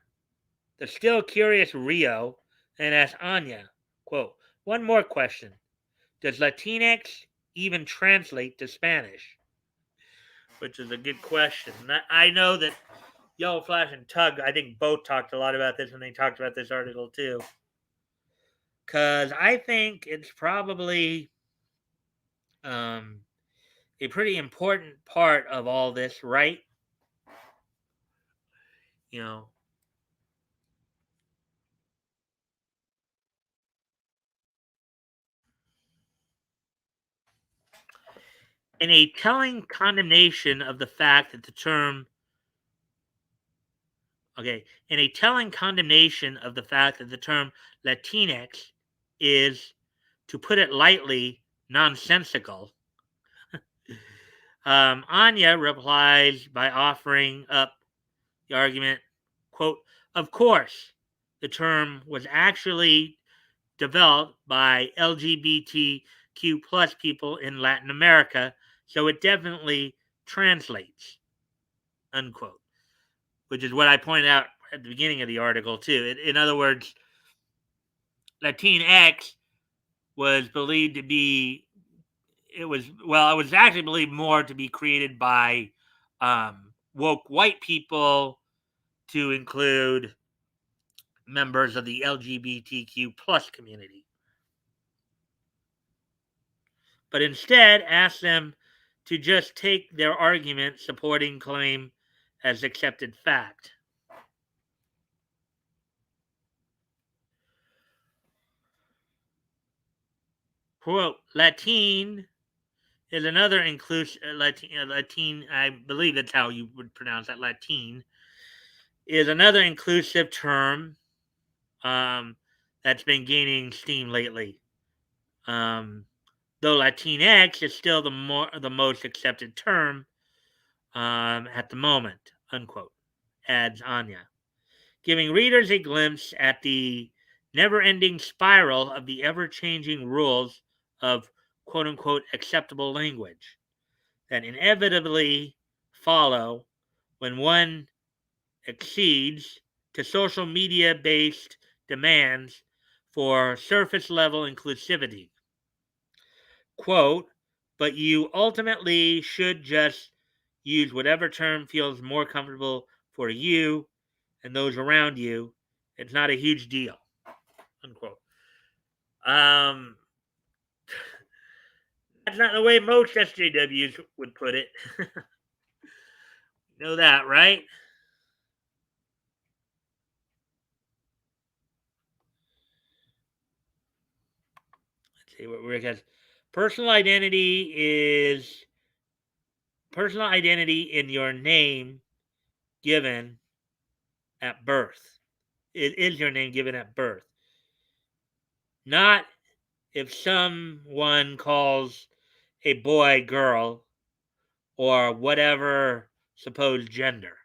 the still curious Rio then asks Anya, quote, one more question. Does Latinx even translate to Spanish? Which is a good question. And I know that Yellow Flash and Tug, I think both talked a lot about this when they talked about this article too. Because I think it's probably a pretty important part of all this, right? You know, In a telling condemnation of the fact that the term in a telling condemnation of the fact that the term Latinx is, to put it lightly, nonsensical, Anya replies by offering up the argument, quote, of course, the term was actually developed by LGBTQ plus people in Latin America, so it definitely translates, unquote, which is what I pointed out at the beginning of the article, too. In other words, Latinx was believed to be, it was actually believed more to be created by woke white people to include members of the LGBTQ plus community, but instead asked them to just take their argument supporting claim as accepted fact. Quote, Latin is another inclusive, Latin, I believe that's how you would pronounce that, Latin, is another inclusive term that's been gaining steam lately. Though Latinx is still the most accepted term at the moment, unquote, adds Anya, giving readers a glimpse at the never-ending spiral of the ever-changing rules of quote-unquote acceptable language that inevitably follow when one accedes to social media-based demands for surface-level inclusivity. Quote, but you ultimately should just use whatever term feels more comfortable for you and those around you. It's not a huge deal, unquote. Um, that's not the way most SJWs would put it. You know that, right? Let's see what Rick has. Personal identity is personal identity in your name given at birth. It is your name given at birth. Not if someone calls a boy girl or whatever supposed gender.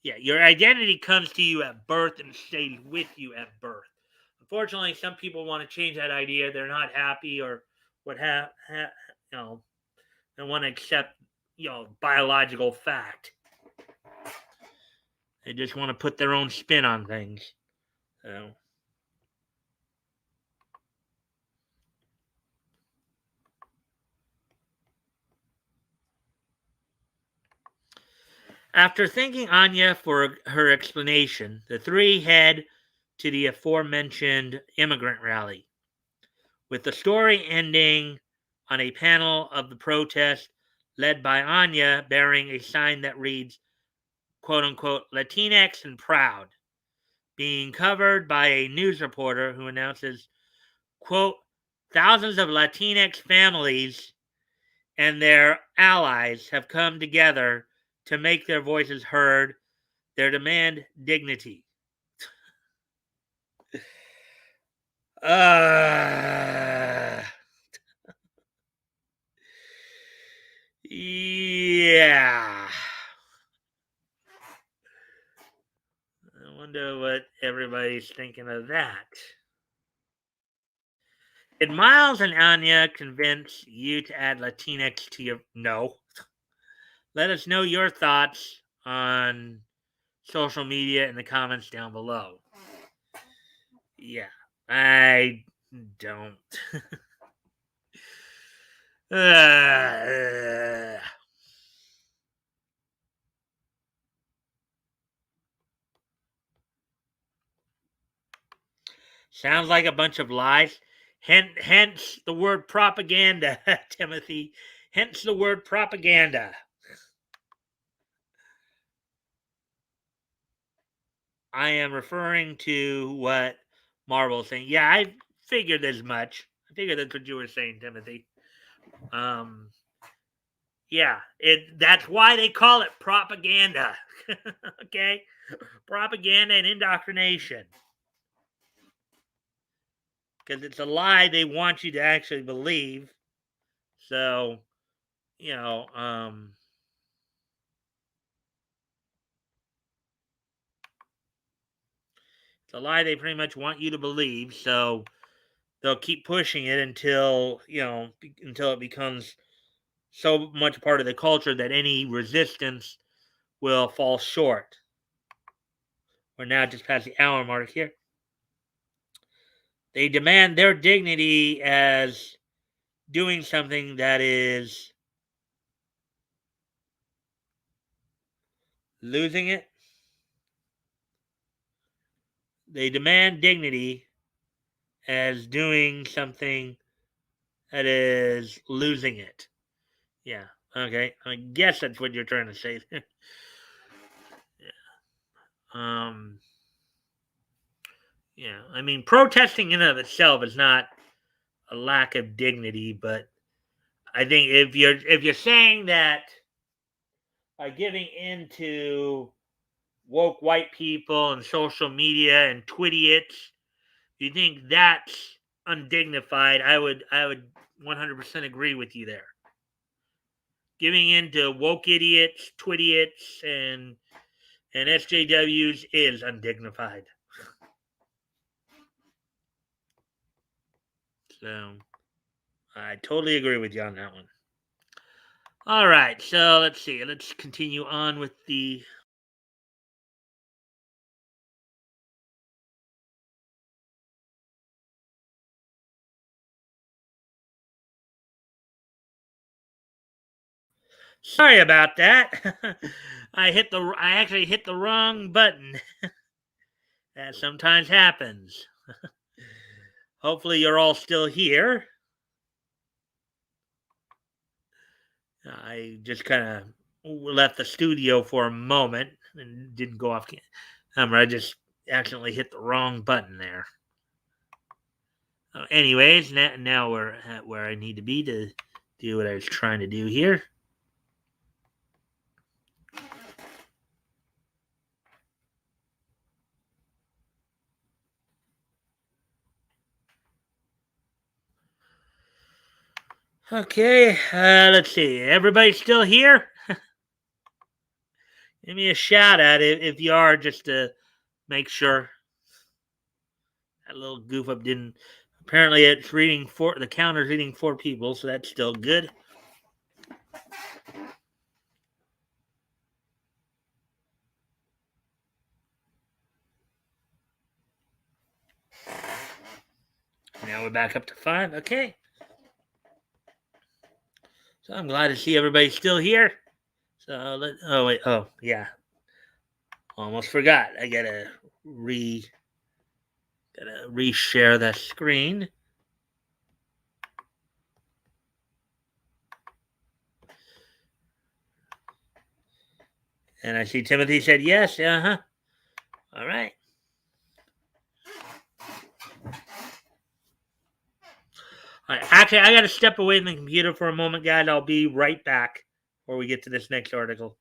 Yeah, your identity comes to you at birth and stays with you at birth. Unfortunately, some people want to change that idea. They're not happy or what you know, they want to accept, biological fact. They just want to put their own spin on things. So. After thanking Anya for her explanation, the three head to the aforementioned immigrant rally, with the story ending on a panel of the protest led by Anya bearing a sign that reads, quote unquote, Latinx and proud, being covered by a news reporter who announces, quote, thousands of Latinx families and their allies have come together to make their voices heard, their demand dignity. Yeah. I wonder what everybody's thinking of that. Did Miles and Anya convince you to add Latinx to your... No. Let us know your thoughts on social media in the comments down below. Yeah, I don't. Sounds like a bunch of lies. Hence the word propaganda, Timothy. Hence the word propaganda. I am referring to what Marvel's saying. Yeah, I figured as much. I figured that's what you were saying, Timothy. Um, yeah, that's why they call it propaganda. Okay? Propaganda and indoctrination. Because it's a lie they want you to actually believe. So, you know, it's a lie they pretty much want you to believe. So they'll keep pushing it until, until it becomes so much part of the culture that any resistance will fall short. We're now just past the hour mark here. They demand their dignity as doing something that is losing it. They demand dignity as doing something that is losing it. Yeah. Okay. I guess that's what you're trying to say. um. Yeah. I mean, protesting in and of itself is not a lack of dignity, but I think if you're saying that by giving into woke white people and social media and twidiots, you think that's undignified, I would 100% agree with you there. Giving in to woke idiots, twidiots, and SJWs is undignified. So I totally agree with you on that one. All right, so let's see. Let's continue on with the. Sorry about that. I actually hit the wrong button. That sometimes happens. Hopefully you're all still here. I just kind of left the studio for a moment and didn't go off camera. I just accidentally hit the wrong button there. Anyways, now we're at where I need to be to do what I was trying to do here. Okay, let's see. Everybody still here? Give me a shout out if you are, just to make sure that little goof up didn't. Apparently, it's reading four. The counter's reading 4 people, so that's still good. Now we're back up to 5. Okay. So I'm glad to see everybody still here. So oh wait, oh yeah, almost forgot. I gotta reshare that screen. And I see Timothy said yes. All right. All right. Actually, I got to step away from the computer for a moment, guys. I'll be right back before we get to this next article.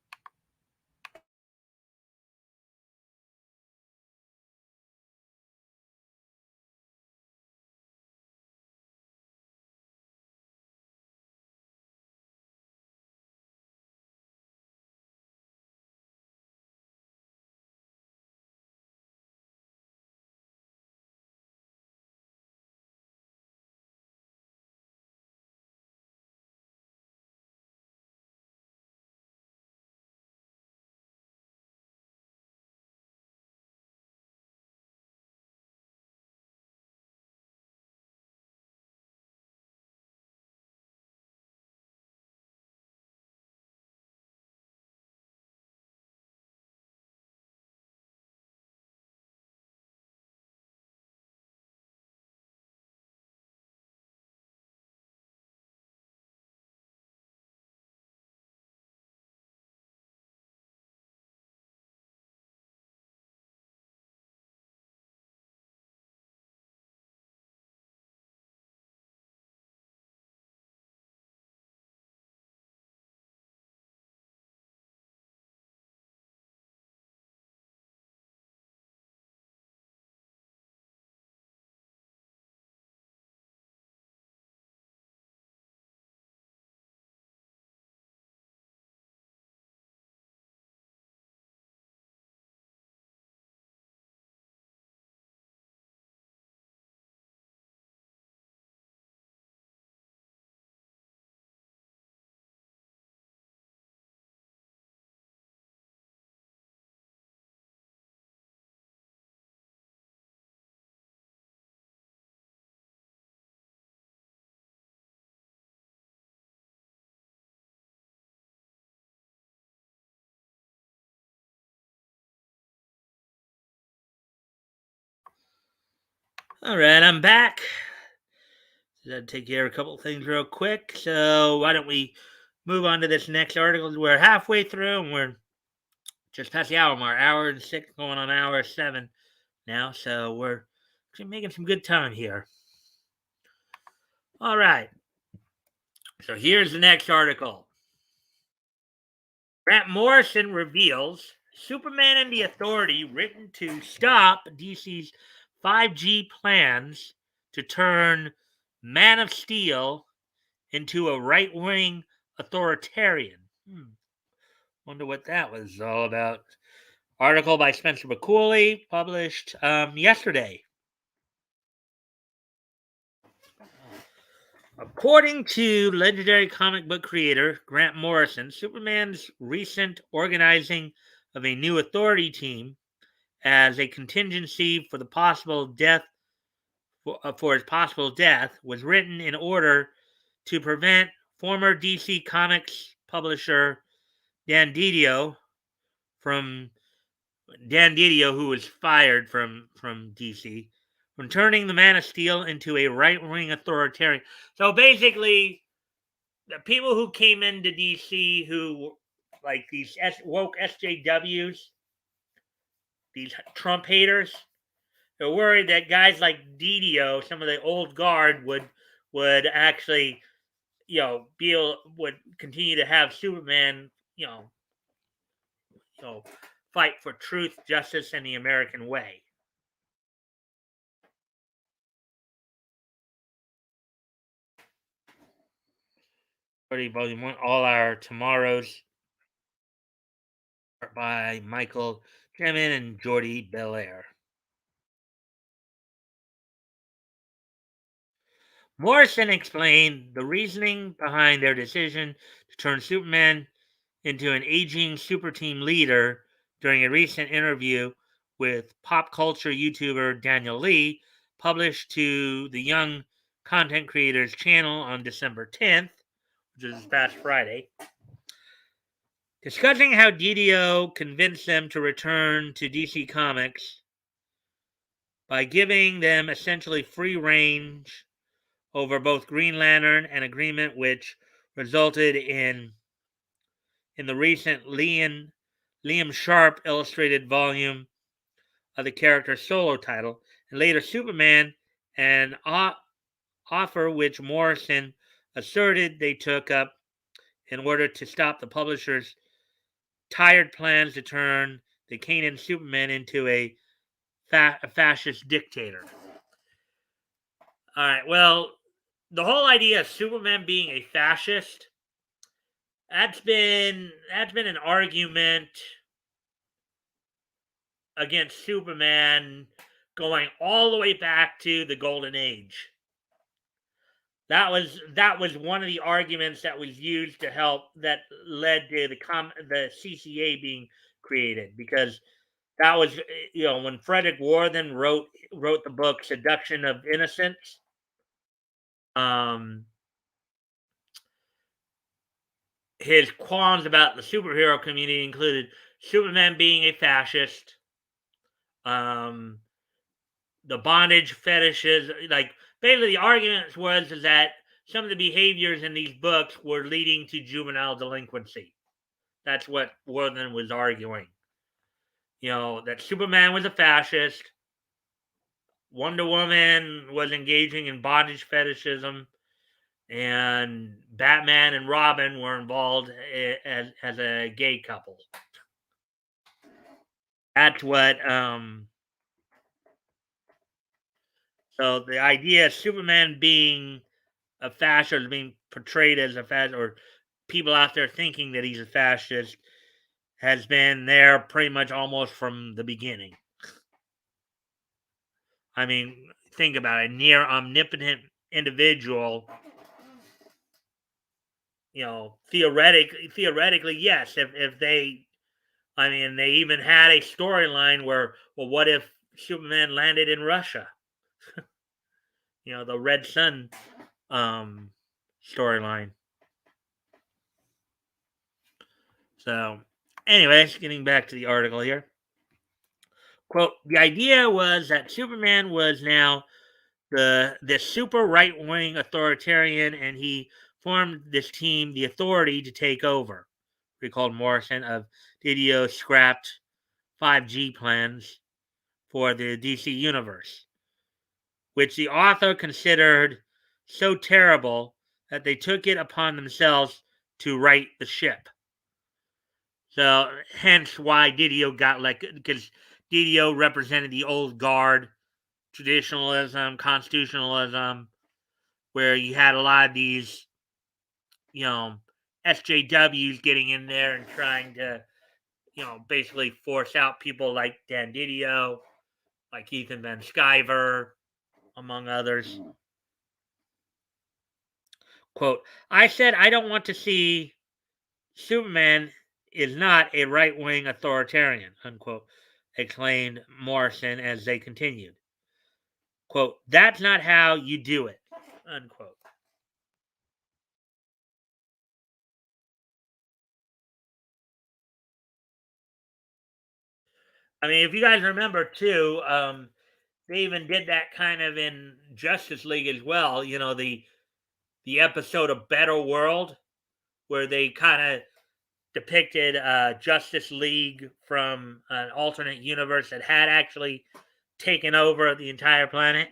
All right, I'm back. Gotta take care of a couple things real quick. So why don't we move on to this next article? We're halfway through, and we're just past the hour mark. Hour and six, going on hour seven now. So we're actually making some good time here. All right. So here's the next article. Grant Morrison reveals Superman and the Authority written to stop DC's 5G plans to turn Man of Steel into a right-wing authoritarian. Wonder what that was all about. Article by Spencer McCooley, published yesterday. According to legendary comic book creator Grant Morrison, Superman's recent organizing of a new authority team as a contingency for the possible death for his possible death was written in order to prevent former DC Comics publisher Dan Didio, who was fired from DC, from turning the Man of Steel into a right-wing authoritarian. So basically, the people who came into DC who like these woke SJWs, these Trump haters, they're worried that guys like Didio, some of the old guard, would actually, would continue to have Superman, fight for truth, justice, and the American way. Volume 1, All Our Tomorrows, by Michael Gemin and Jordi Belair. Morrison explained the reasoning behind their decision to turn Superman into an aging super team leader during a recent interview with pop culture YouTuber Daniel Lee, published to the Young Content Creators channel on December 10th, which is this past Friday. Discussing how Didio convinced them to return to DC Comics by giving them essentially free range over both Green Lantern, an agreement which resulted in the recent Liam Sharp illustrated volume of the character's solo title, and later Superman, an offer which Morrison asserted they took up in order to stop the publisher's tired plans to turn the Kanan Superman into a fascist dictator. All right, well, the whole idea of Superman being a fascist, that's been an argument against Superman going all the way back to the Golden Age. That was one of the arguments that was used to help, that led to the CCA being created, because that was, when Frederick Worthen wrote the book Seduction of Innocence. His qualms about the superhero community included Superman being a fascist, the bondage fetishes. Like, basically, the argument was is that some of the behaviors in these books were leading to juvenile delinquency. That's what Worthen was arguing. That Superman was a fascist, Wonder Woman was engaging in bondage fetishism, and Batman and Robin were involved as a gay couple. That's what. So the idea of Superman being a fascist, being portrayed as a fascist, or people out there thinking that he's a fascist, has been there pretty much almost from the beginning. I mean, think about it. Near omnipotent individual, theoretically, yes. If they, I mean, they even had a storyline where, well, what if Superman landed in Russia? The Red Sun storyline. So, anyways, getting back to the article here. Quote, the idea was that Superman was now the super right wing authoritarian, and he formed this team, the Authority, to take over. Recalled Morrison of Didio scrapped 5G plans for the DC universe, which the author considered so terrible that they took it upon themselves to right the ship. So, hence why Didio got because Didio represented the old guard, traditionalism, constitutionalism, where you had a lot of these, you know, SJWs getting in there and trying to, basically force out people like Dan Didio, like Ethan Van Sciver, among others. Quote, I said I don't want to see Superman is not a right wing authoritarian, unquote, exclaimed Morrison as they continued. Quote, that's not how you do it, unquote. I mean, if you guys remember too, they even did that kind of in Justice League as well. The episode of Better World, where they kind of depicted Justice League from an alternate universe that had actually taken over the entire planet.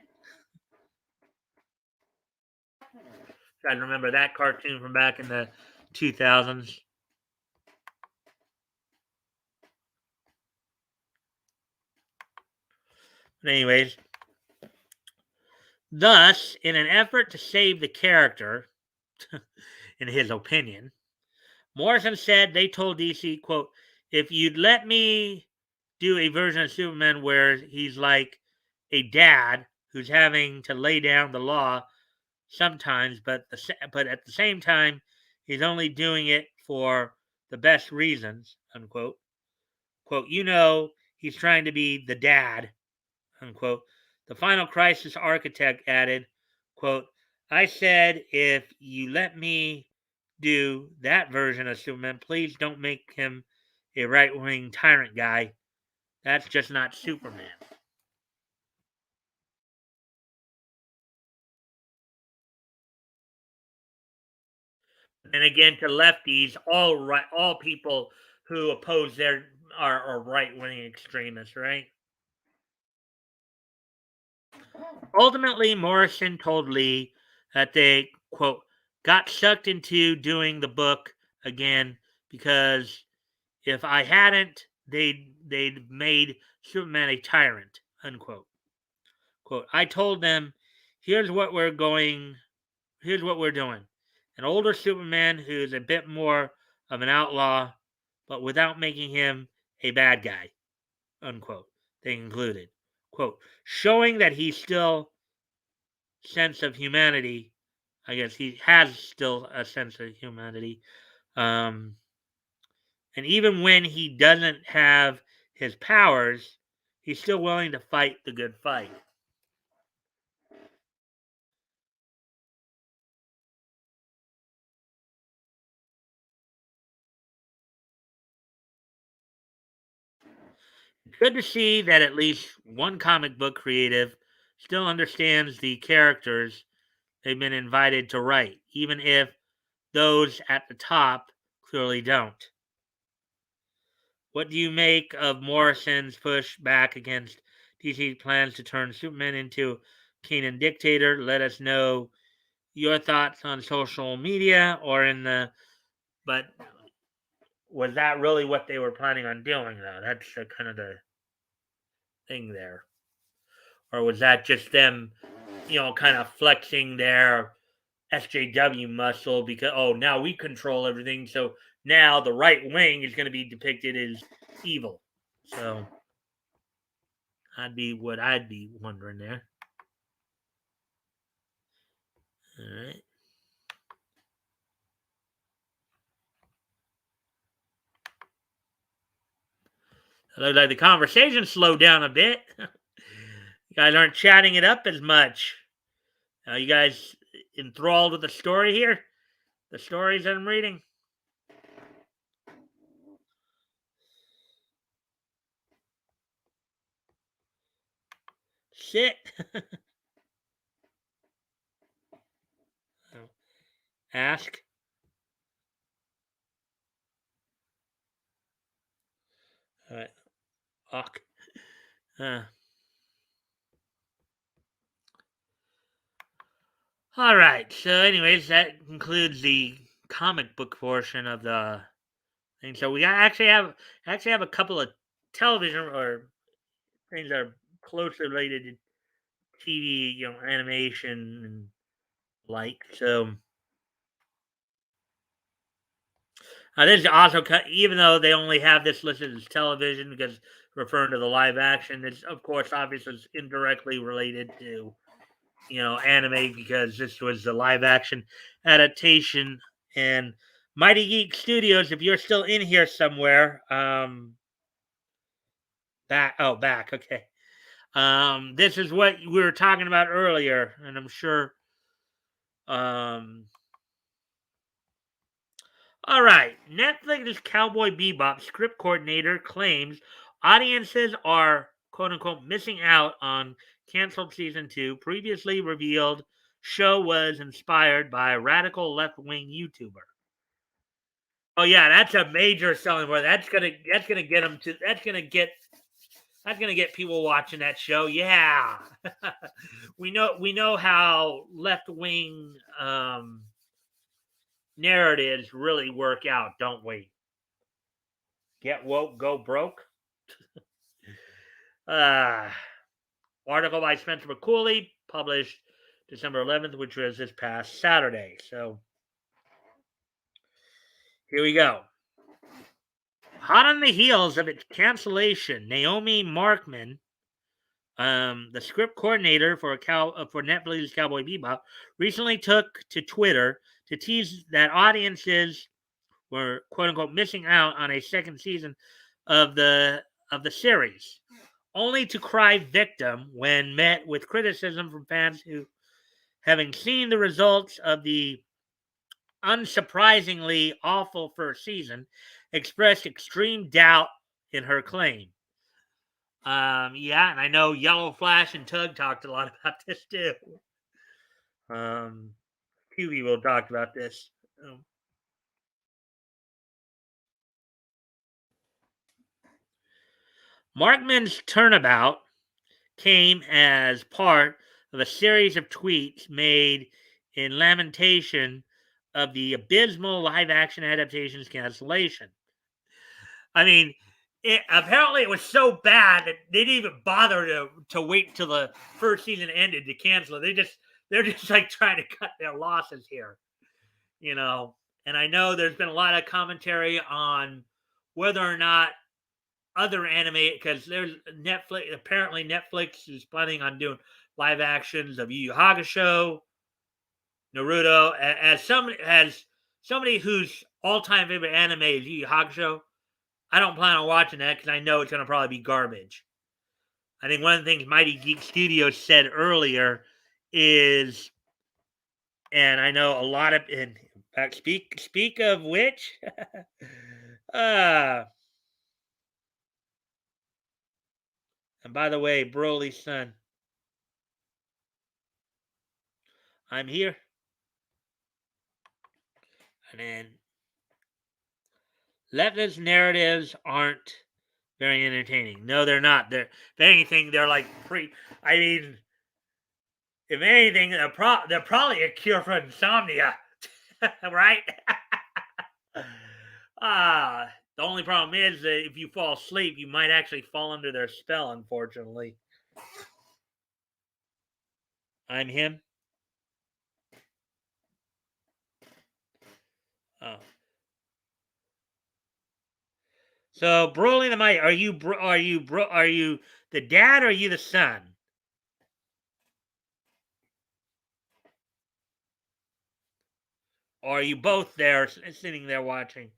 I remember that cartoon from back in the 2000s. But anyways, thus, in an effort to save the character, in his opinion, Morrison said they told DC, quote, if you'd let me do a version of Superman where he's like a dad who's having to lay down the law sometimes, but at the same time, he's only doing it for the best reasons, unquote. Quote, he's trying to be the dad, unquote. The Final Crisis architect added, quote, I said, if you let me do that version of Superman, please don't make him a right-wing tyrant guy. That's just not Superman. And again, to lefties, all people who oppose are right-wing extremists, right? Ultimately, Morrison told Lee that they, quote, got sucked into doing the book again because if I hadn't, they'd made Superman a tyrant, unquote. Quote, I told them, here's what we're going, here's what we're doing. An older Superman who's a bit more of an outlaw, but without making him a bad guy, unquote. They concluded. Quote, showing that he's still sense of humanity. I guess he has still a sense of humanity. Um, and even when he doesn't have his powers, he's still willing to fight the good fight. It's good to see that at least one comic book creative still understands the characters they've been invited to write, even if those at the top clearly don't. What do you make of Morrison's push back against DC's plans to turn Superman into a Kanan dictator? Let us know your thoughts on social media or in the. But was that really what they were planning on doing, though? That's kind of the thing there. Or was that just them, kind of flexing their SJW muscle because, oh, now we control everything. So now the right wing is going to be depicted as evil. So I'd be what I'd be wondering there. All right. It looks like the conversation slowed down a bit. You guys aren't chatting it up as much. You guys enthralled with the story here? The stories that I'm reading? Shit. Ask. All right. Awk. Uh, all right. So, anyways, that concludes the comic book portion of the thing. So we actually have a couple of television or things that are closely related to TV, animation and like. So this is also even though they only have this listed as television because referring to the live action, it's of course obviously it's indirectly related to anime because this was the live action adaptation. And Mighty Geek Studios, if you're still in here somewhere, back, okay. This is what we were talking about earlier, and I'm sure. Um, all right, Netflix's Cowboy Bebop script coordinator claims audiences are "quote unquote" missing out on canceled season two. Previously revealed, show was inspired by a radical left wing YouTuber. Oh yeah, that's a major selling point. That's gonna get them to. That's gonna get people watching that show. Yeah, we know how left wing narratives really work out, don't we? Get woke, go broke. Uh, article by Spencer McCooley, published December 11th, which was this past Saturday. So here we go. Hot on the heels of its cancellation, Naomi Markman, the script coordinator for Netflix's Cowboy Bebop, recently took to Twitter to tease that audiences were "quote unquote" missing out on a second season of the series, only to cry victim when met with criticism from fans who, having seen the results of the unsurprisingly awful first season, expressed extreme doubt in her claim. Yeah, and I know Yellow Flash and Tug talked a lot about this too. Few people talked about this. Um, Markman's turnabout came as part of a series of tweets made in lamentation of the abysmal live action adaptation's cancellation. I mean, apparently it was so bad that they didn't even bother to wait until the first season ended to cancel it. They're just like trying to cut their losses here, you know. And I know there's been a lot of commentary on whether or not other anime, because there's Netflix. Apparently, Netflix is planning on doing live actions of Yu Yu Hakusho, Naruto. As somebody whose all time favorite anime is Yu Yu Hakusho, I don't plan on watching that because I know it's going to probably be garbage. I think one of the things Mighty Geek Studios said earlier is, and I know a lot of, in fact, speak of which, uh, and by the way, Broly's son, I'm here. And then leftist narratives aren't very entertaining. No, they're not. If anything, they're like I mean, if anything, they're probably a cure for insomnia, right? The only problem is that if you fall asleep, you might actually fall under their spell. Unfortunately, I'm him. Oh, so Broly the Mighty, are you the dad or are you the son? Or are you both there, sitting there watching?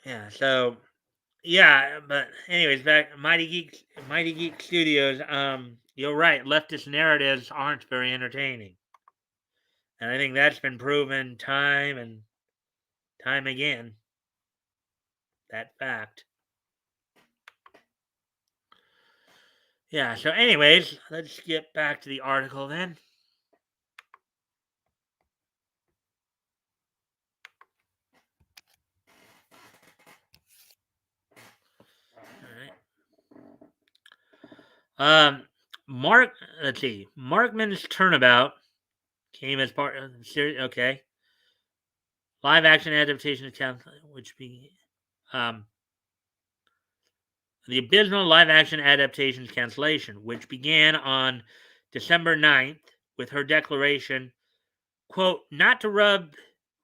Yeah. So yeah, but anyways, back Mighty Geek Studios. You're right. Leftist narratives aren't very entertaining, and I think that's been proven time and time again. that fact. Yeah, so anyways, let's get back to the article then. All right. Let's see. Markman's Turnabout came as part of the series. Okay. Live action adaptation of which be the abysmal live action adaptation's cancellation, which began on December 9th with her declaration, quote, not to rub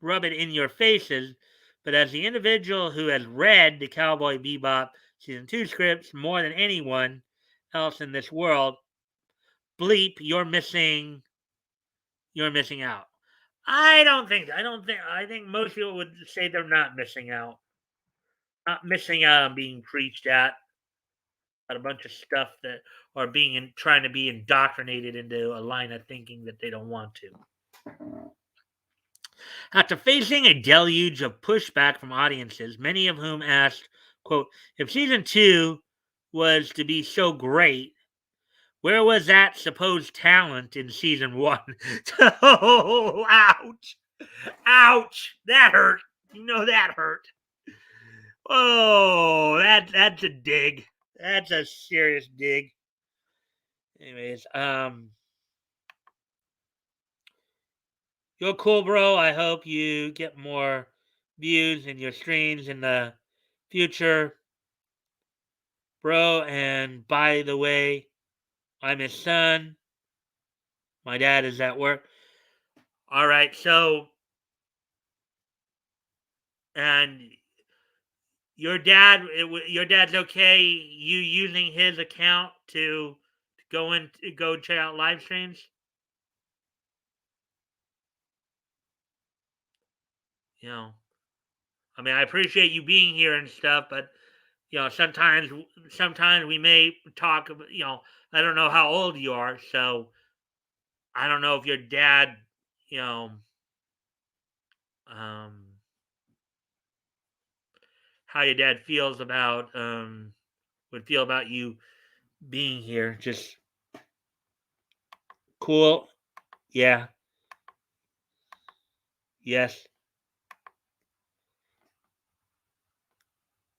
it in your faces, but as the individual who has read the Cowboy Bebop season 2 scripts more than anyone else in this world, bleep, you're missing out. I think most people would say they're not missing out. Not missing out on being preached at a bunch of stuff that are trying to be indoctrinated into a line of thinking that they don't want to. After facing a deluge of pushback from audiences, many of whom asked, quote, if season 2 was to be so great, where was that supposed talent in season 1? Oh, ouch. Ouch. That hurt. You know that hurt. Oh, that's a dig. That's a serious dig. Anyways, you're cool, bro. I hope you get more views in your streams in the future, bro. And by the way, I'm his son. My dad is at work. All right, so and your dad's okay. You using his account to go check out live streams. You know, I mean, I appreciate you being here and stuff, but sometimes we may talk. I don't know how old you are, so I don't know if your dad, you know, um, how your dad feels about would feel about you being here. Just cool. Yeah. Yes.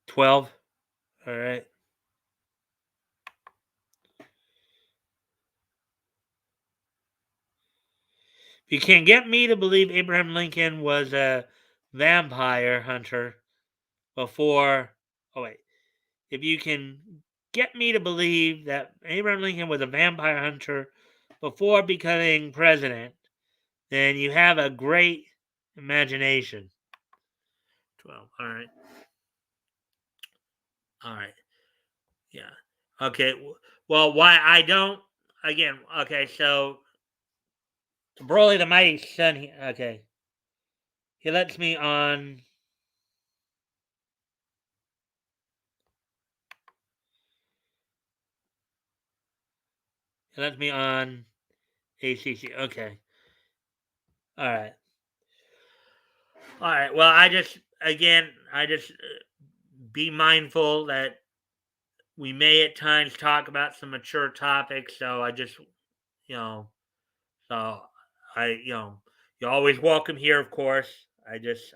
12. All right. If you can get me to believe Abraham Lincoln was a vampire hunter before. Oh, wait. If you can get me to believe that Abraham Lincoln was a vampire hunter before becoming president, then you have a great imagination. 12. All right. All right. Yeah. Okay. Well, why I don't, again, okay, so Broly the Mighty Son, okay. He lets me on. He lets me on ACC. Okay. All right. All right. Well, I just be mindful that we may at times talk about some mature topics. So I just, you know, so you're always welcome here, of course. I just,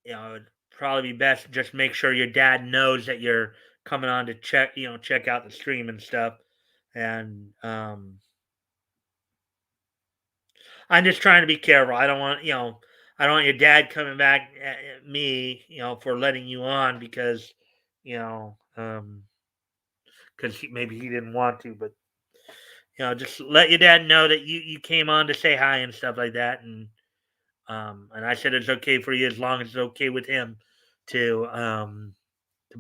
it'd probably be best to just make sure your dad knows that you're coming on to check out the stream and stuff. And I'm just trying to be careful. I don't want your dad coming back at me, for letting you on because, you know, because maybe he didn't want to, but just let your dad know that you came on to say hi and stuff like that, and I said it's okay for you as long as it's okay with him to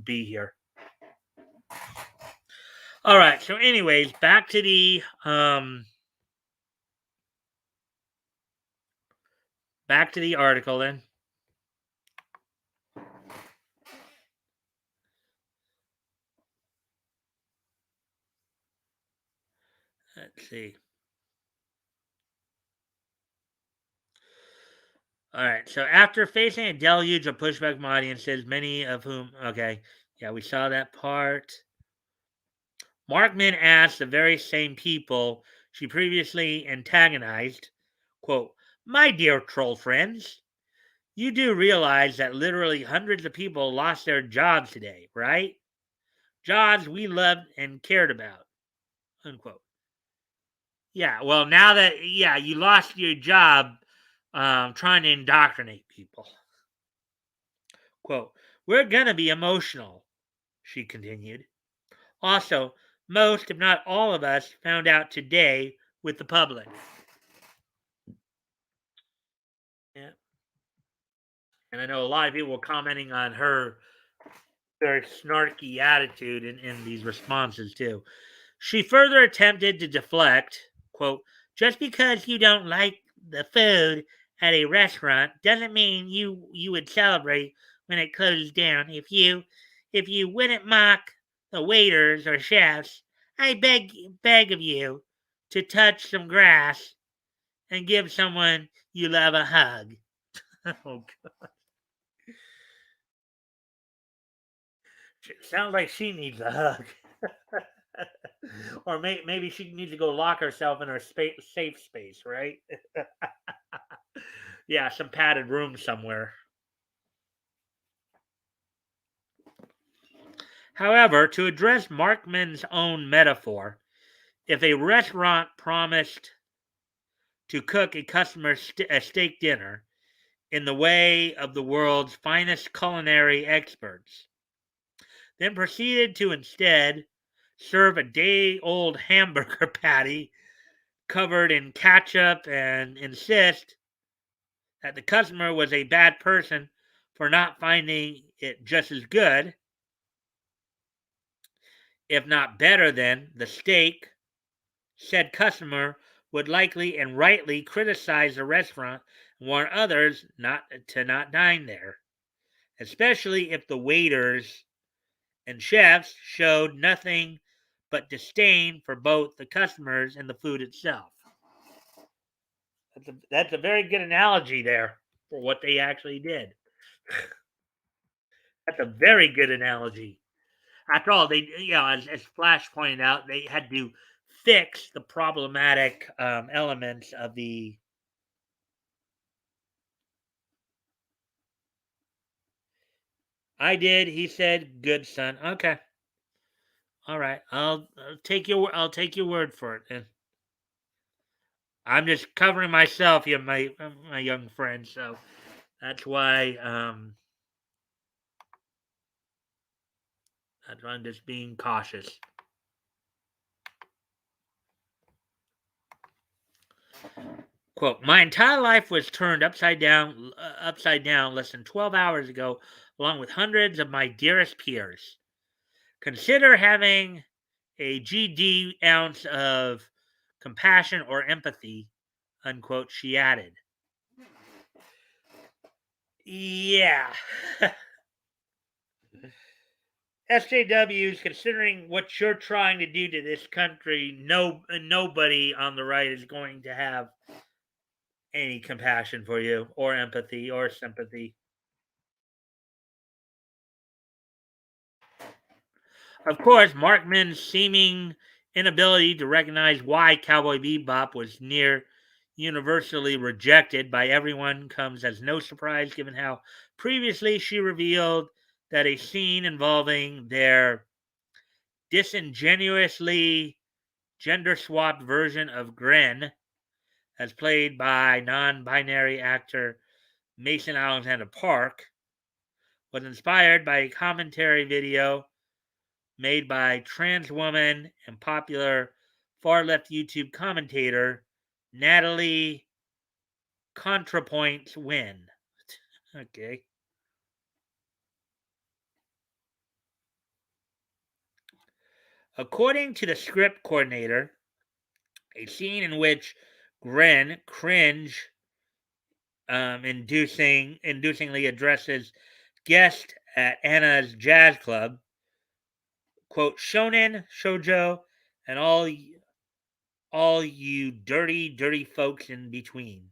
be here. All right. So, anyways, back to the article then. Let's see. All right. So after facing a deluge of pushback from audiences, many of whom, okay, yeah, we saw that part. Markman asked the very same people she previously antagonized, quote, "My dear troll friends, you do realize that literally hundreds of people lost their jobs today, right? Jobs we loved and cared about," unquote. Yeah, well, now that, yeah, you lost your job trying to indoctrinate people. Quote, "We're going to be emotional," she continued. Also, most, if not all of us, found out today with the public. Yeah. And I know a lot of people were commenting on her very snarky attitude in these responses, too. She further attempted to deflect, quote, "Just because you don't like the food at a restaurant doesn't mean you would celebrate when it closes down. If you wouldn't mock the waiters or chefs, I beg of you to touch some grass and give someone you love a hug." Oh, sounds like she needs a hug. Or maybe she needs to go lock herself in her safe space, right? Yeah, some padded room somewhere. However, to address Markman's own metaphor, if a restaurant promised to cook a customer a steak dinner in the way of the world's finest culinary experts, then proceeded to instead serve a day old hamburger patty covered in ketchup and insist that the customer was a bad person for not finding it just as good, if not better than, the steak, said customer would likely and rightly criticize the restaurant and warn others not dine there, especially if the waiters and chefs showed nothing but disdain for both the customers and the food itself. That's a very good analogy there for what they actually did. That's a very good analogy. After all, as Flash pointed out, they had to fix the problematic elements of the. I did. He said, "Good son." Okay, all right. I'll take your word for it. And I'm just covering myself, my young friend. So that's why I'm just being cautious. Quote, "My entire life was turned upside down less than 12 hours ago, along with hundreds of my dearest peers. Consider having a GD ounce of compassion or empathy," unquote, she added. Yeah. SJWs, considering what you're trying to do to this country, nobody on the right is going to have any compassion for you or empathy or sympathy. Of course, Markman's seeming inability to recognize why Cowboy Bebop was near universally rejected by everyone comes as no surprise given how previously she revealed that a scene involving their disingenuously gender swapped version of Gren, as played by non binary actor Mason Alexander Park, was inspired by a commentary video made by trans woman and popular far left YouTube commentator Natalie ContraPoints Win. Okay. According to the script coordinator, a scene in which Gren cringe inducingly addresses guest at Anna's jazz club, quote, "Shonen, shoujo, and all you dirty, dirty folks in between,"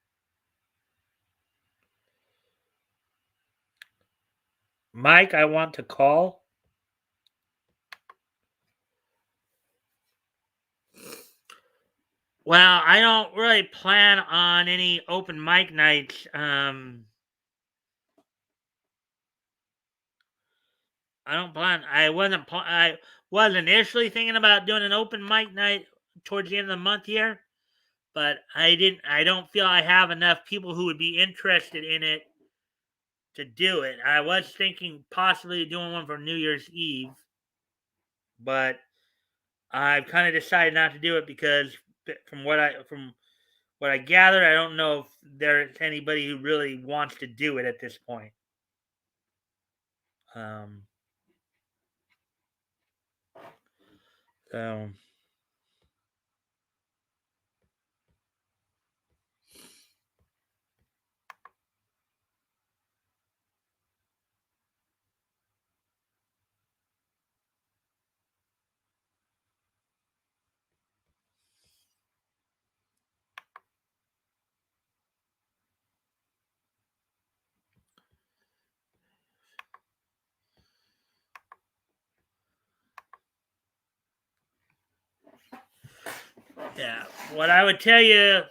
Mike, I want to call. Well, I don't really plan on any open mic nights. I don't plan. I was initially thinking about doing an open mic night towards the end of the month here, but I didn't. I don't feel I have enough people who would be interested in it to do it. I was thinking possibly doing one for New Year's Eve, but I've kind of decided not to do it because from what I gathered, I don't know if there's anybody who really wants to do it at this point. Um, so yeah, what I would tell you,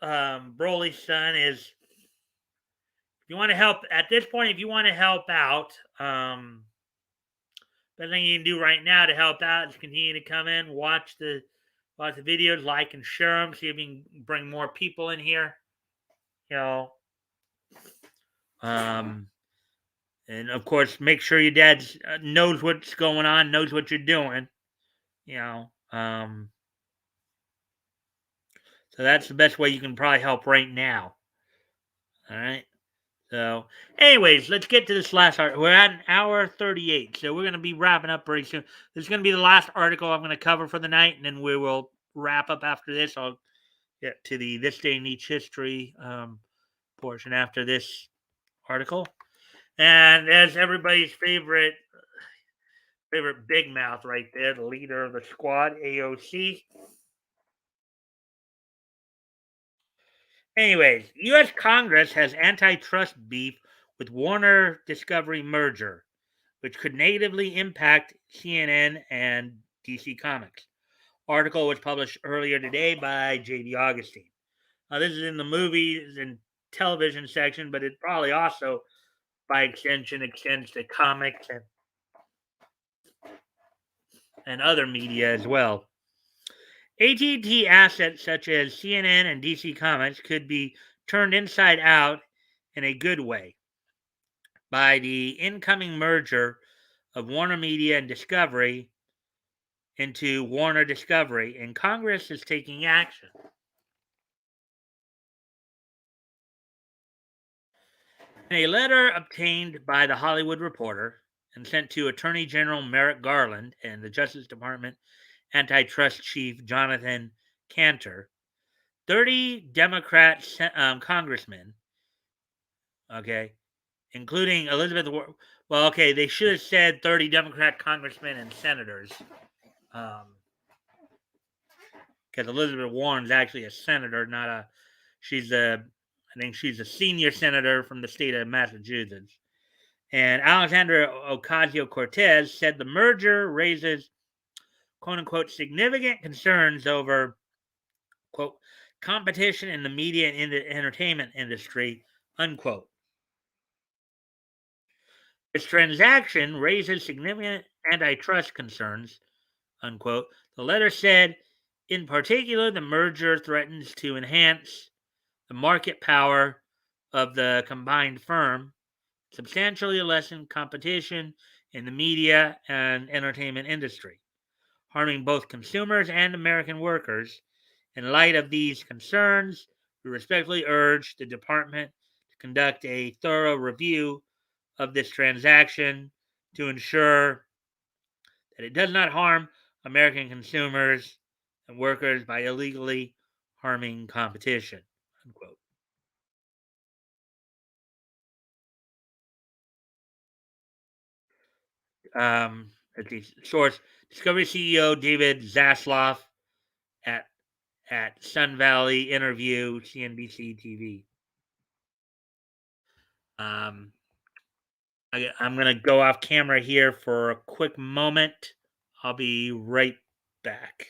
Broly's son, is if you want to help at this point, if you want to help out, the thing you can do right now to help out is continue to come in, watch the videos, like and share them, see if you can bring more people in here. You know, um, and of course, make sure your dad knows what's going on, knows what you're doing. You know, so that's the best way you can probably help right now. All right. So, anyways, let's get to this last article. We're at an hour 38, so we're going to be wrapping up pretty soon. This is going to be the last article I'm going to cover for the night, and then we will wrap up after this. I'll get to the This Day in Each History portion after this article. And as everybody's favorite big mouth right there, the leader of the squad, AOC. Anyways, U.S. Congress has antitrust beef with Warner Discovery merger, which could negatively impact CNN and DC Comics. Article was published earlier today by J.D. Augustine. Now, this is in the movies and television section, but it probably also, by extension, extends to comics and other media as well. AT&T assets such as CNN and DC Comics could be turned inside out in a good way by the incoming merger of Warner Media and Discovery into Warner Discovery, and Congress is taking action. In a letter obtained by The Hollywood Reporter and sent to Attorney General Merrick Garland and the Justice Department Antitrust Chief Jonathan Cantor, 30 Democrat congressmen, okay, including Elizabeth Warren. Well, okay, they should have said 30 Democrat congressmen and senators, because Elizabeth Warren's actually a senator, not a. She's a. I think she's a senior senator from the state of Massachusetts. And Alexandra Ocasio Cortez said the merger raises, quote unquote, significant concerns over, quote, competition in the media and in the entertainment industry, unquote. This transaction raises significant antitrust concerns, unquote. The letter said, in particular, the merger threatens to enhance the market power of the combined firm, substantially lessen competition in the media and entertainment industry, harming both consumers and American workers. In light of these concerns, we respectfully urge the department to conduct a thorough review of this transaction to ensure that it does not harm American consumers and workers by illegally harming competition. Unquote. At the source, Discovery CEO David Zaslav at Sun Valley interview, CNBC TV. Um, I'm going to go off camera here for a quick moment. I'll be right back.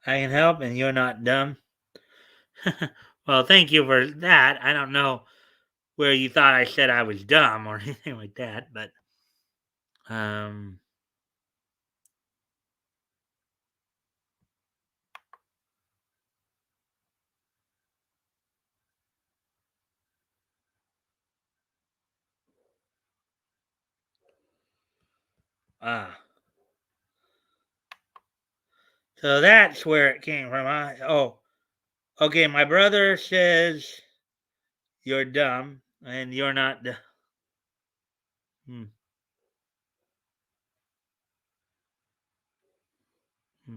I can help and you're not dumb. Well, thank you for that. I don't know where you thought I said I was dumb or anything like that, but um ah so that's where it came from. Okay, my brother says you're dumb and you're not hmm, hmm.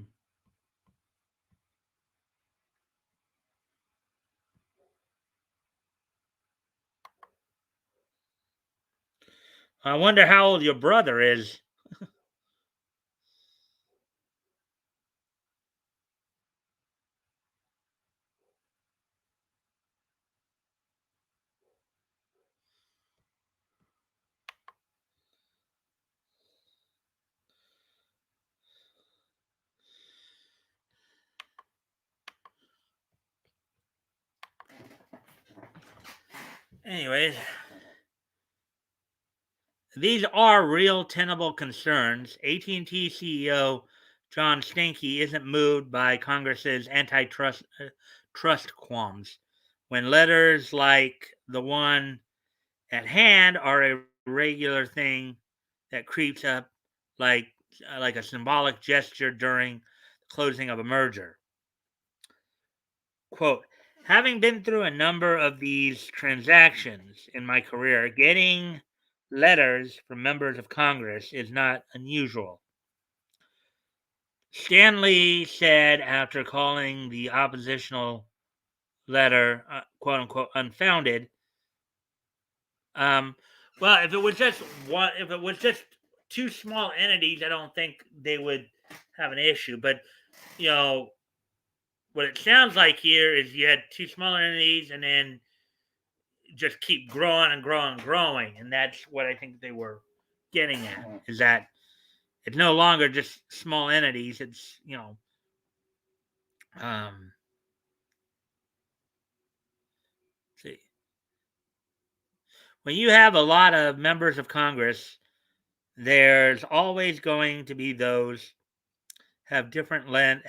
I wonder how old your brother is. Anyways, these are real tenable concerns. AT&T CEO John Stankey isn't moved by Congress's antitrust trust qualms when letters like the one at hand are a regular thing that creeps up like like a symbolic gesture during the closing of a merger. Quote, having been through a number of these transactions in my career, getting letters from members of Congress is not unusual. Stanley said after calling the oppositional letter, quote unquote, unfounded. Um, well, if it was just two small entities, I don't think they would have an issue. But you know, what it sounds like here is you had two smaller entities, and then just keep growing and growing and growing, and that's what I think they were getting at. Is that it's no longer just small entities. It's um, see, when you have a lot of members of Congress, there's always going to be those have a different lens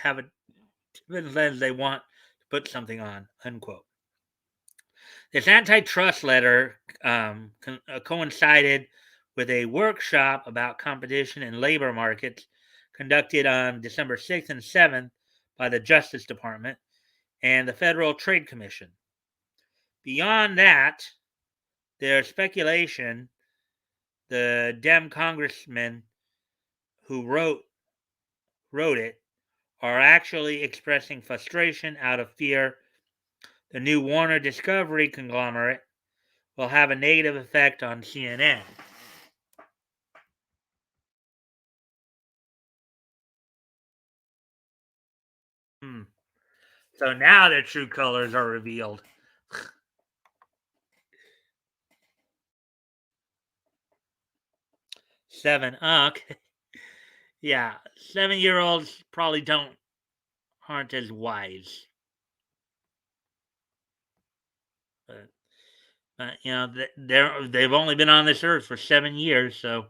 they want to put something on. Unquote. This antitrust letter coincided with a workshop about competition in labor markets conducted on December 6th and 7th by the Justice Department and the Federal Trade Commission. Beyond that, there's speculation the Dem congressmen who wrote it are actually expressing frustration out of fear the new Warner Discovery conglomerate will have a negative effect on CNN. Hmm. So now their true colors are revealed. Seven. Okay. Yeah. 7-year olds probably don't. aren't as wise. But, they've only been on this earth for 7 years, so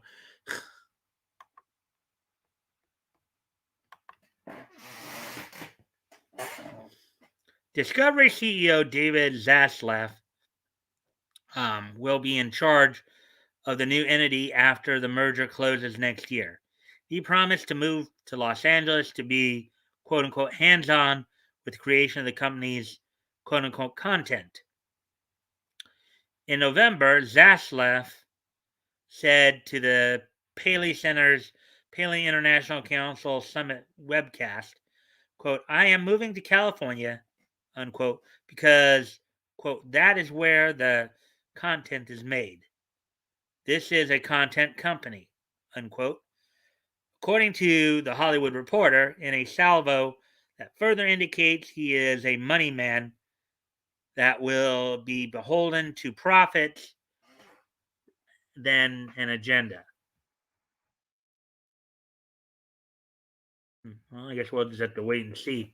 Discovery CEO David Zaslav will be in charge of the new entity after the merger closes next year. He promised to move to Los Angeles to be quote unquote hands on with the creation of the company's quote unquote content. In November, Zaslav said to the Paley Center's Paley International Council Summit webcast, quote, I am moving to California, unquote, because, quote, that is where the content is made. This is a content company, unquote. According to the Hollywood Reporter, in a salvo that further indicates he is a money man that will be beholden to profits than an agenda. Well, I guess we'll just have to wait and see.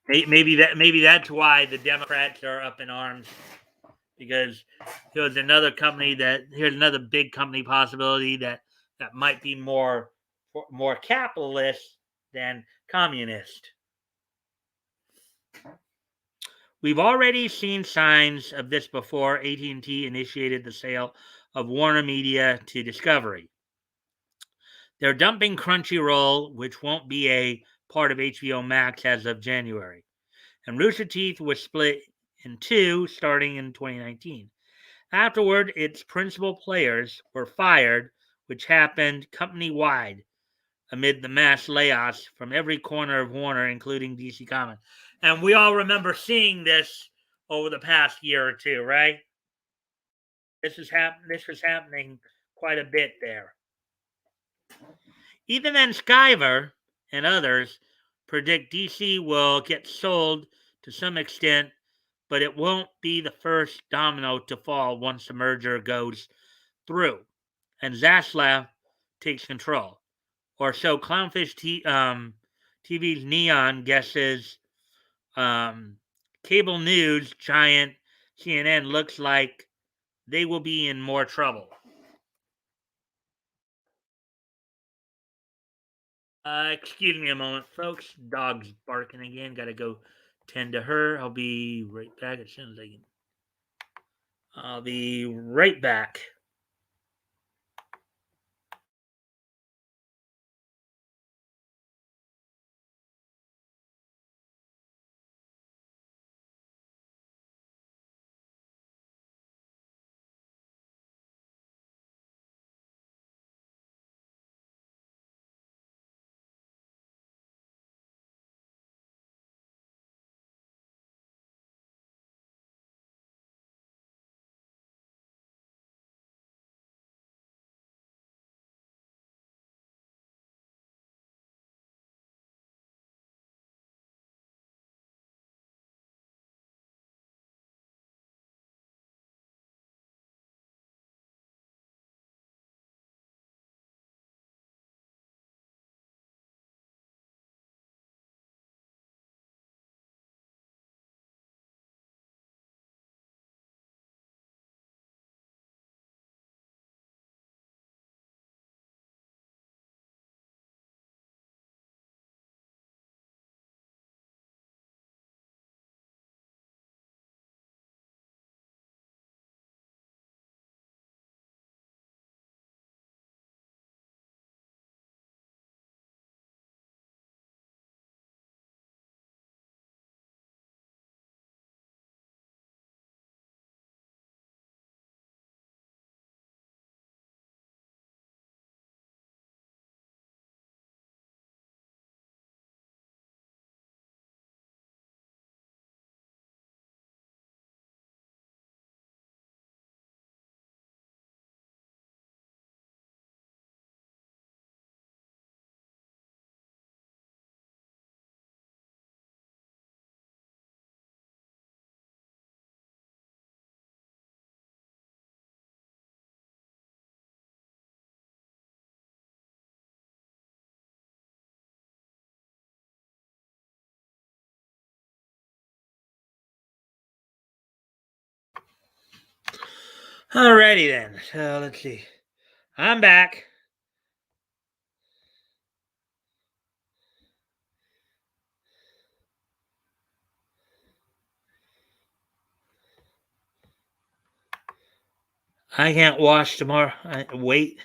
Maybe that's why the Democrats are up in arms, because here's another big company possibility that might be more capitalist than communist. We've already seen signs of this before AT&T initiated the sale of Warner Media to Discovery. They're dumping Crunchyroll, which won't be a part of HBO Max as of January. And Rooster Teeth was split in two starting in 2019. Afterward, its principal players were fired, which happened company-wide amid the mass layoffs from every corner of Warner, including DC Comics. And we all remember seeing this over the past year or two, right? This was happening quite a bit there. Even then, Skyver and others predict DC will get sold to some extent, but it won't be the first domino to fall once the merger goes through and Zaslav takes control. Or so TV's Neon guesses. Cable news giant CNN looks like they will be in more trouble. Excuse me a moment, folks. Dog's barking again. Gotta go tend to her. I'll be right back as soon as I can. I'll be right back. Alrighty then. So let's see. I'm back. I can't wash tomorrow. Wait.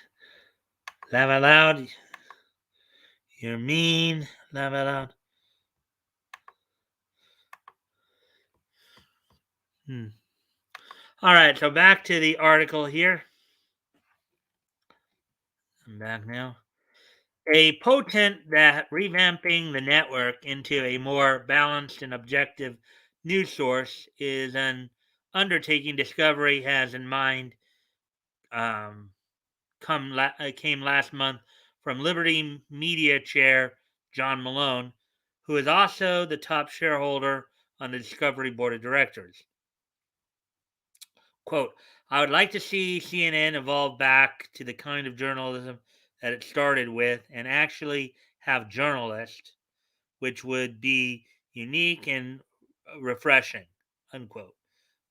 Laugh out loud. You're mean. Laugh out loud. Hmm. All right. So back to the article here. I'm back now. A potent that revamping the network into a more balanced and objective news source is an undertaking Discovery has in mind. Um, came last month from Liberty Media chair John Malone, who is also the top shareholder on the Discovery board of directors. Quote, I would like to see CNN evolve back to the kind of journalism that it started with and actually have journalists, which would be unique and refreshing, unquote.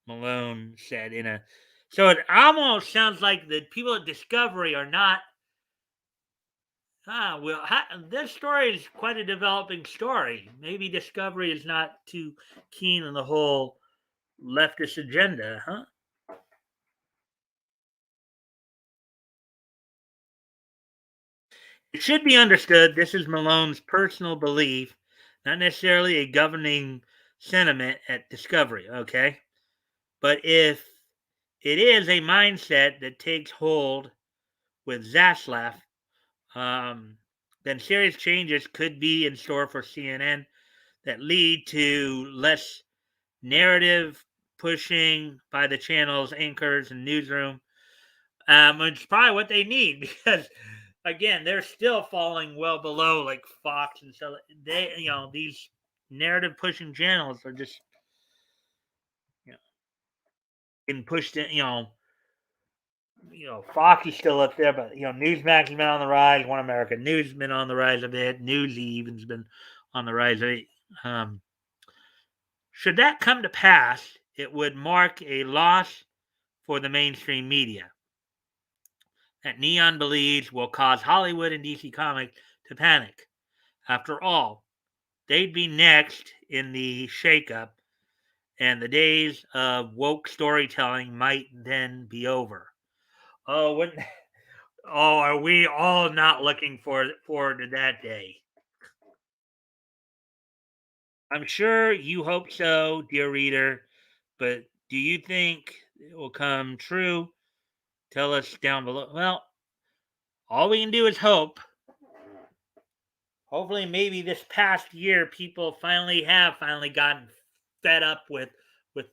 Malone said in a. So it almost sounds like the people at Discovery are not. Well, this story is quite a developing story. Maybe Discovery is not too keen on the whole leftist agenda, huh? It should be understood this is Malone's personal belief, not necessarily a governing sentiment at Discovery, okay? But if it is a mindset that takes hold with Zaslav, then serious changes could be in store for CNN that lead to less narrative pushing by the channel's anchors and newsroom. It's probably what they need because, again, they're still falling well below like Fox and so they, these narrative pushing channels are just you know getting pushed in. Fox is still up there, but Newsmax has been on the rise. One America News has been on the rise a bit. Newsy even's been on the rise a bit. Um, should that come to pass, it would mark a loss for the mainstream media that Neon believes will cause Hollywood and DC Comics to panic. After all, they'd be next in the shakeup, and the days of woke storytelling might then be over. Oh, wouldn't Oh, are we all not looking forward to that day? I'm sure you hope so, dear reader, but do you think it will come true? Tell us down below. Well, all we can do is hope. Hopefully, maybe this past year, people finally gotten fed up with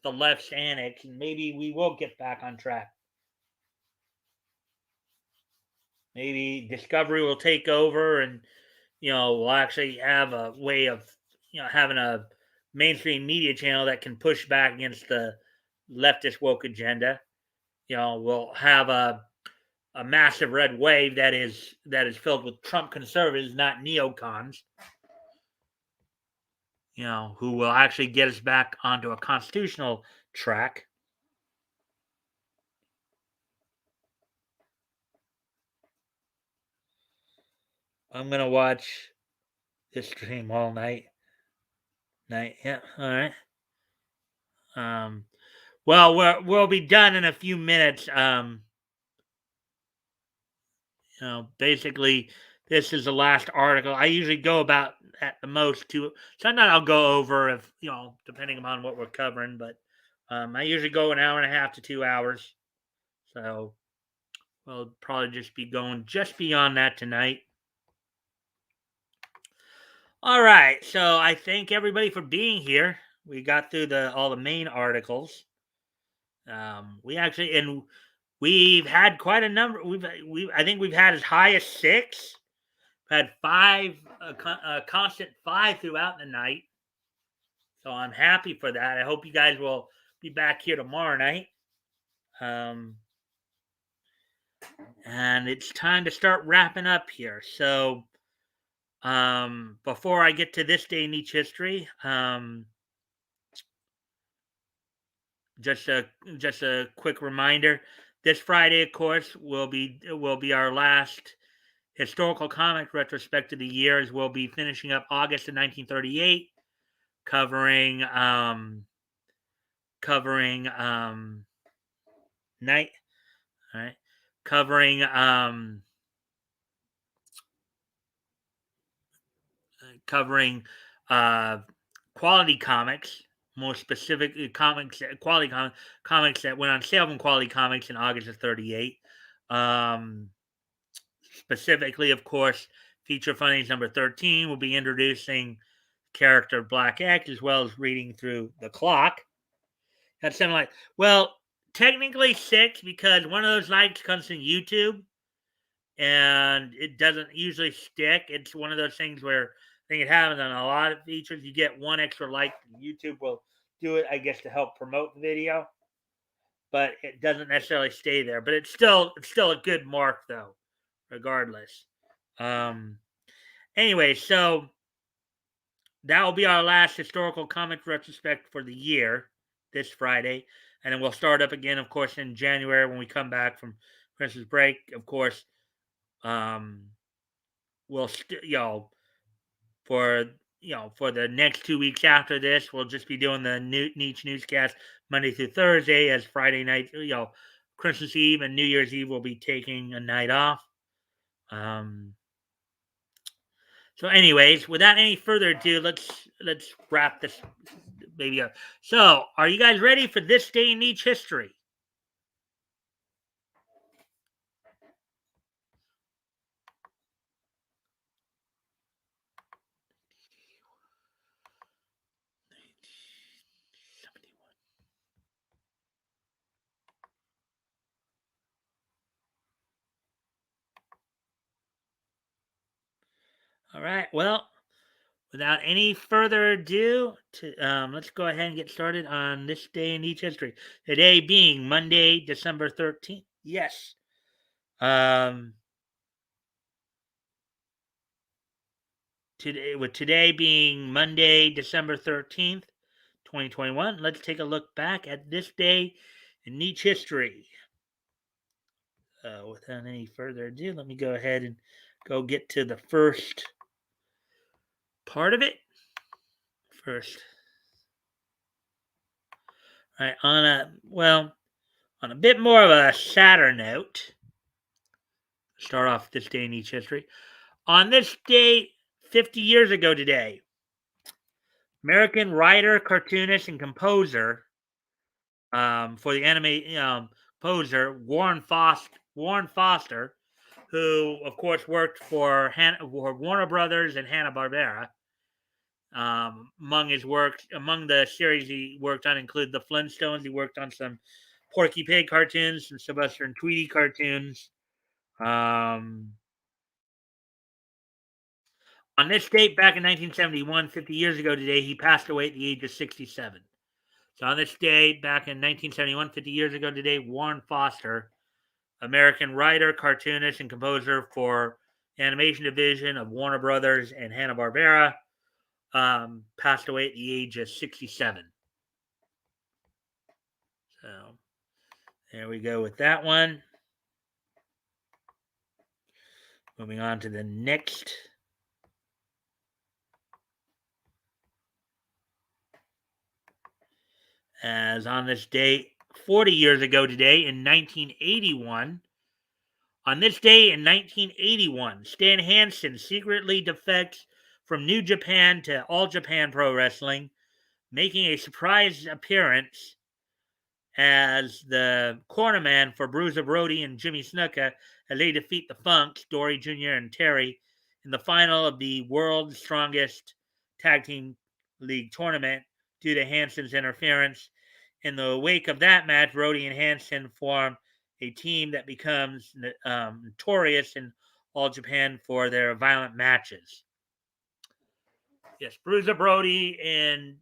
the left's annex, and maybe we will get back on track. Maybe Discovery will take over, and we'll actually have a way of having a mainstream media channel that can push back against the leftist woke agenda. We'll have a massive red wave that is filled with Trump conservatives, not neocons. Who will actually get us back onto a constitutional track. I'm gonna watch this stream all night. Yeah, all right. Um, well, we'll be done in a few minutes. Basically, this is the last article. I usually go about at the most two. Sometimes I'll go over if depending upon what we're covering, but I usually go an hour and a half to 2 hours. So we'll probably just be going just beyond that tonight. All right. So I thank everybody for being here. We got through all the main articles. We actually and we've had quite a number. I think we've had as high as 6. We've had 5, a constant 5 throughout the night. So I'm happy for that. I hope you guys will be back here tomorrow night. Um, and it's time to start wrapping up here. So before I get to this day in each history, just a quick reminder This Friday, of course, will be our last historical comic retrospect of the year, as we'll be finishing up August of 1938, covering covering night, all right, covering covering uh, quality comics, more specifically comics that went on sale from Quality Comics in August of '38. Um, Specifically, of course, Feature Findings number 13 will be introducing character Black X, as well as reading through the clock. That's something like, well, technically six, because one of those likes comes from YouTube and it doesn't usually stick. It's one of those things where I think it happens on a lot of features. You get one extra like, YouTube will do it, I guess, to help promote the video, but it doesn't necessarily stay there. But it's still a good mark though, regardless. Um, anyway, so that will be our last historical comic retrospect for the year this Friday. And then we'll start up again, of course, in January when we come back from Christmas break. Of course, um, we'll for for the next 2 weeks after this, we'll just be doing the niche newscast Monday through Thursday, as Friday night, Christmas Eve and New Year's Eve will be taking a night off. Um, so, anyways, without any further ado, let's wrap this baby up. So, are you guys ready for this day in niche history? All right. Well, without any further ado, let's go ahead and get started on this day in niche history. Today being Monday, December 13th. Yes. Um, today being Monday, December 13th, 2021, let's take a look back at this day in niche history. Without any further ado, let me go ahead and go get to the first part of it. First, all right, on a bit more of a sadder note, start off this day in niche history. On this day, 50 years ago today, American writer, cartoonist, and composer for the anime composer Warren Foster, who of course worked for Warner Brothers and Hanna-Barbera. Among the series he worked on include the Flintstones. He worked on some Porky Pig cartoons, some Sylvester and Tweety cartoons. Um, on this date, back in 1971, 50 years ago today, he passed away at the age of 67. So on this day, back in 1971, 50 years ago today, Warren Foster, American writer, cartoonist, and composer for the animation division of Warner Brothers and Hanna-Barbera, passed away at the age of 67. So there we go with that one. Moving on to the next. As on this date, 40 years ago today, in 1981, on this day in 1981, Stan Hansen secretly defects from New Japan to All Japan Pro Wrestling, making a surprise appearance as the cornerman for Bruiser Brody and Jimmy Snuka as they defeat the Funks, Dory Jr. and Terry, in the final of the World's Strongest Tag Team League tournament due to Hansen's interference. In the wake of that match, Brody and Hansen form a team that becomes notorious in All Japan for their violent matches. Yes, Bruiser Brody and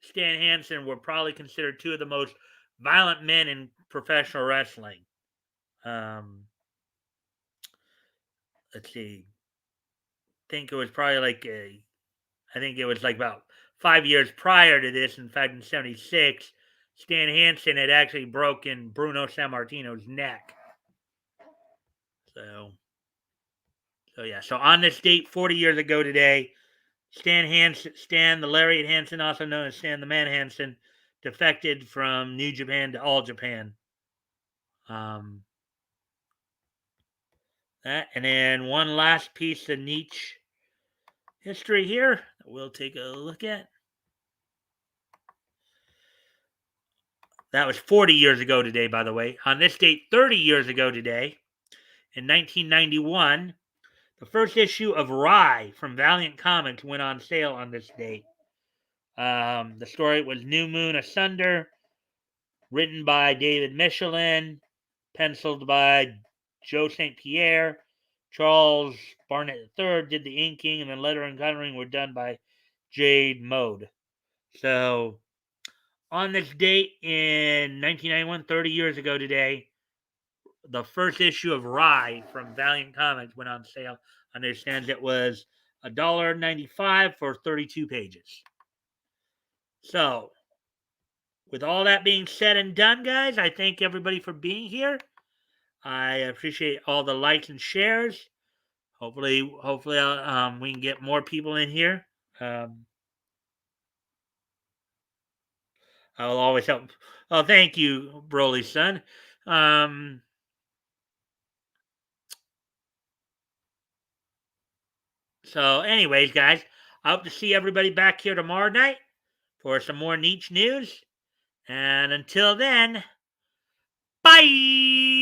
Stan Hansen were probably considered two of the most violent men in professional wrestling. Let's see. Think it was probably I think it was like about 5 years prior to this. In fact, in '76, Stan Hansen had actually broken Bruno Sammartino's neck. So yeah. So on this date, 40 years ago today, Stan the Lariat Hansen, also known as Stan the Man Hansen, defected from New Japan to All Japan. That, and then one last piece of niche history here that we'll take a look at. That was 40 years ago today, by the way. On this date, 30 years ago today, in 1991, the first issue of Rye from Valiant Comics went on sale on this date. The story was New Moon Asunder, written by David Michelin, penciled by Joe St. Pierre. Charles Barnett III did the inking, and the letter and coloring were done by Jade Mode. So, on this date in 1991, 30 years ago today, the first issue of Rye from Valiant Comics went on sale. I understand it was $1.95 for 32 pages. So, with all that being said and done, guys, I thank everybody for being here. I appreciate all the likes and shares. Hopefully, we can get more people in here. I will always help. Oh, thank you, Broly's son. So, anyways, guys, I hope to see everybody back here tomorrow night for some more niche news. And until then, bye!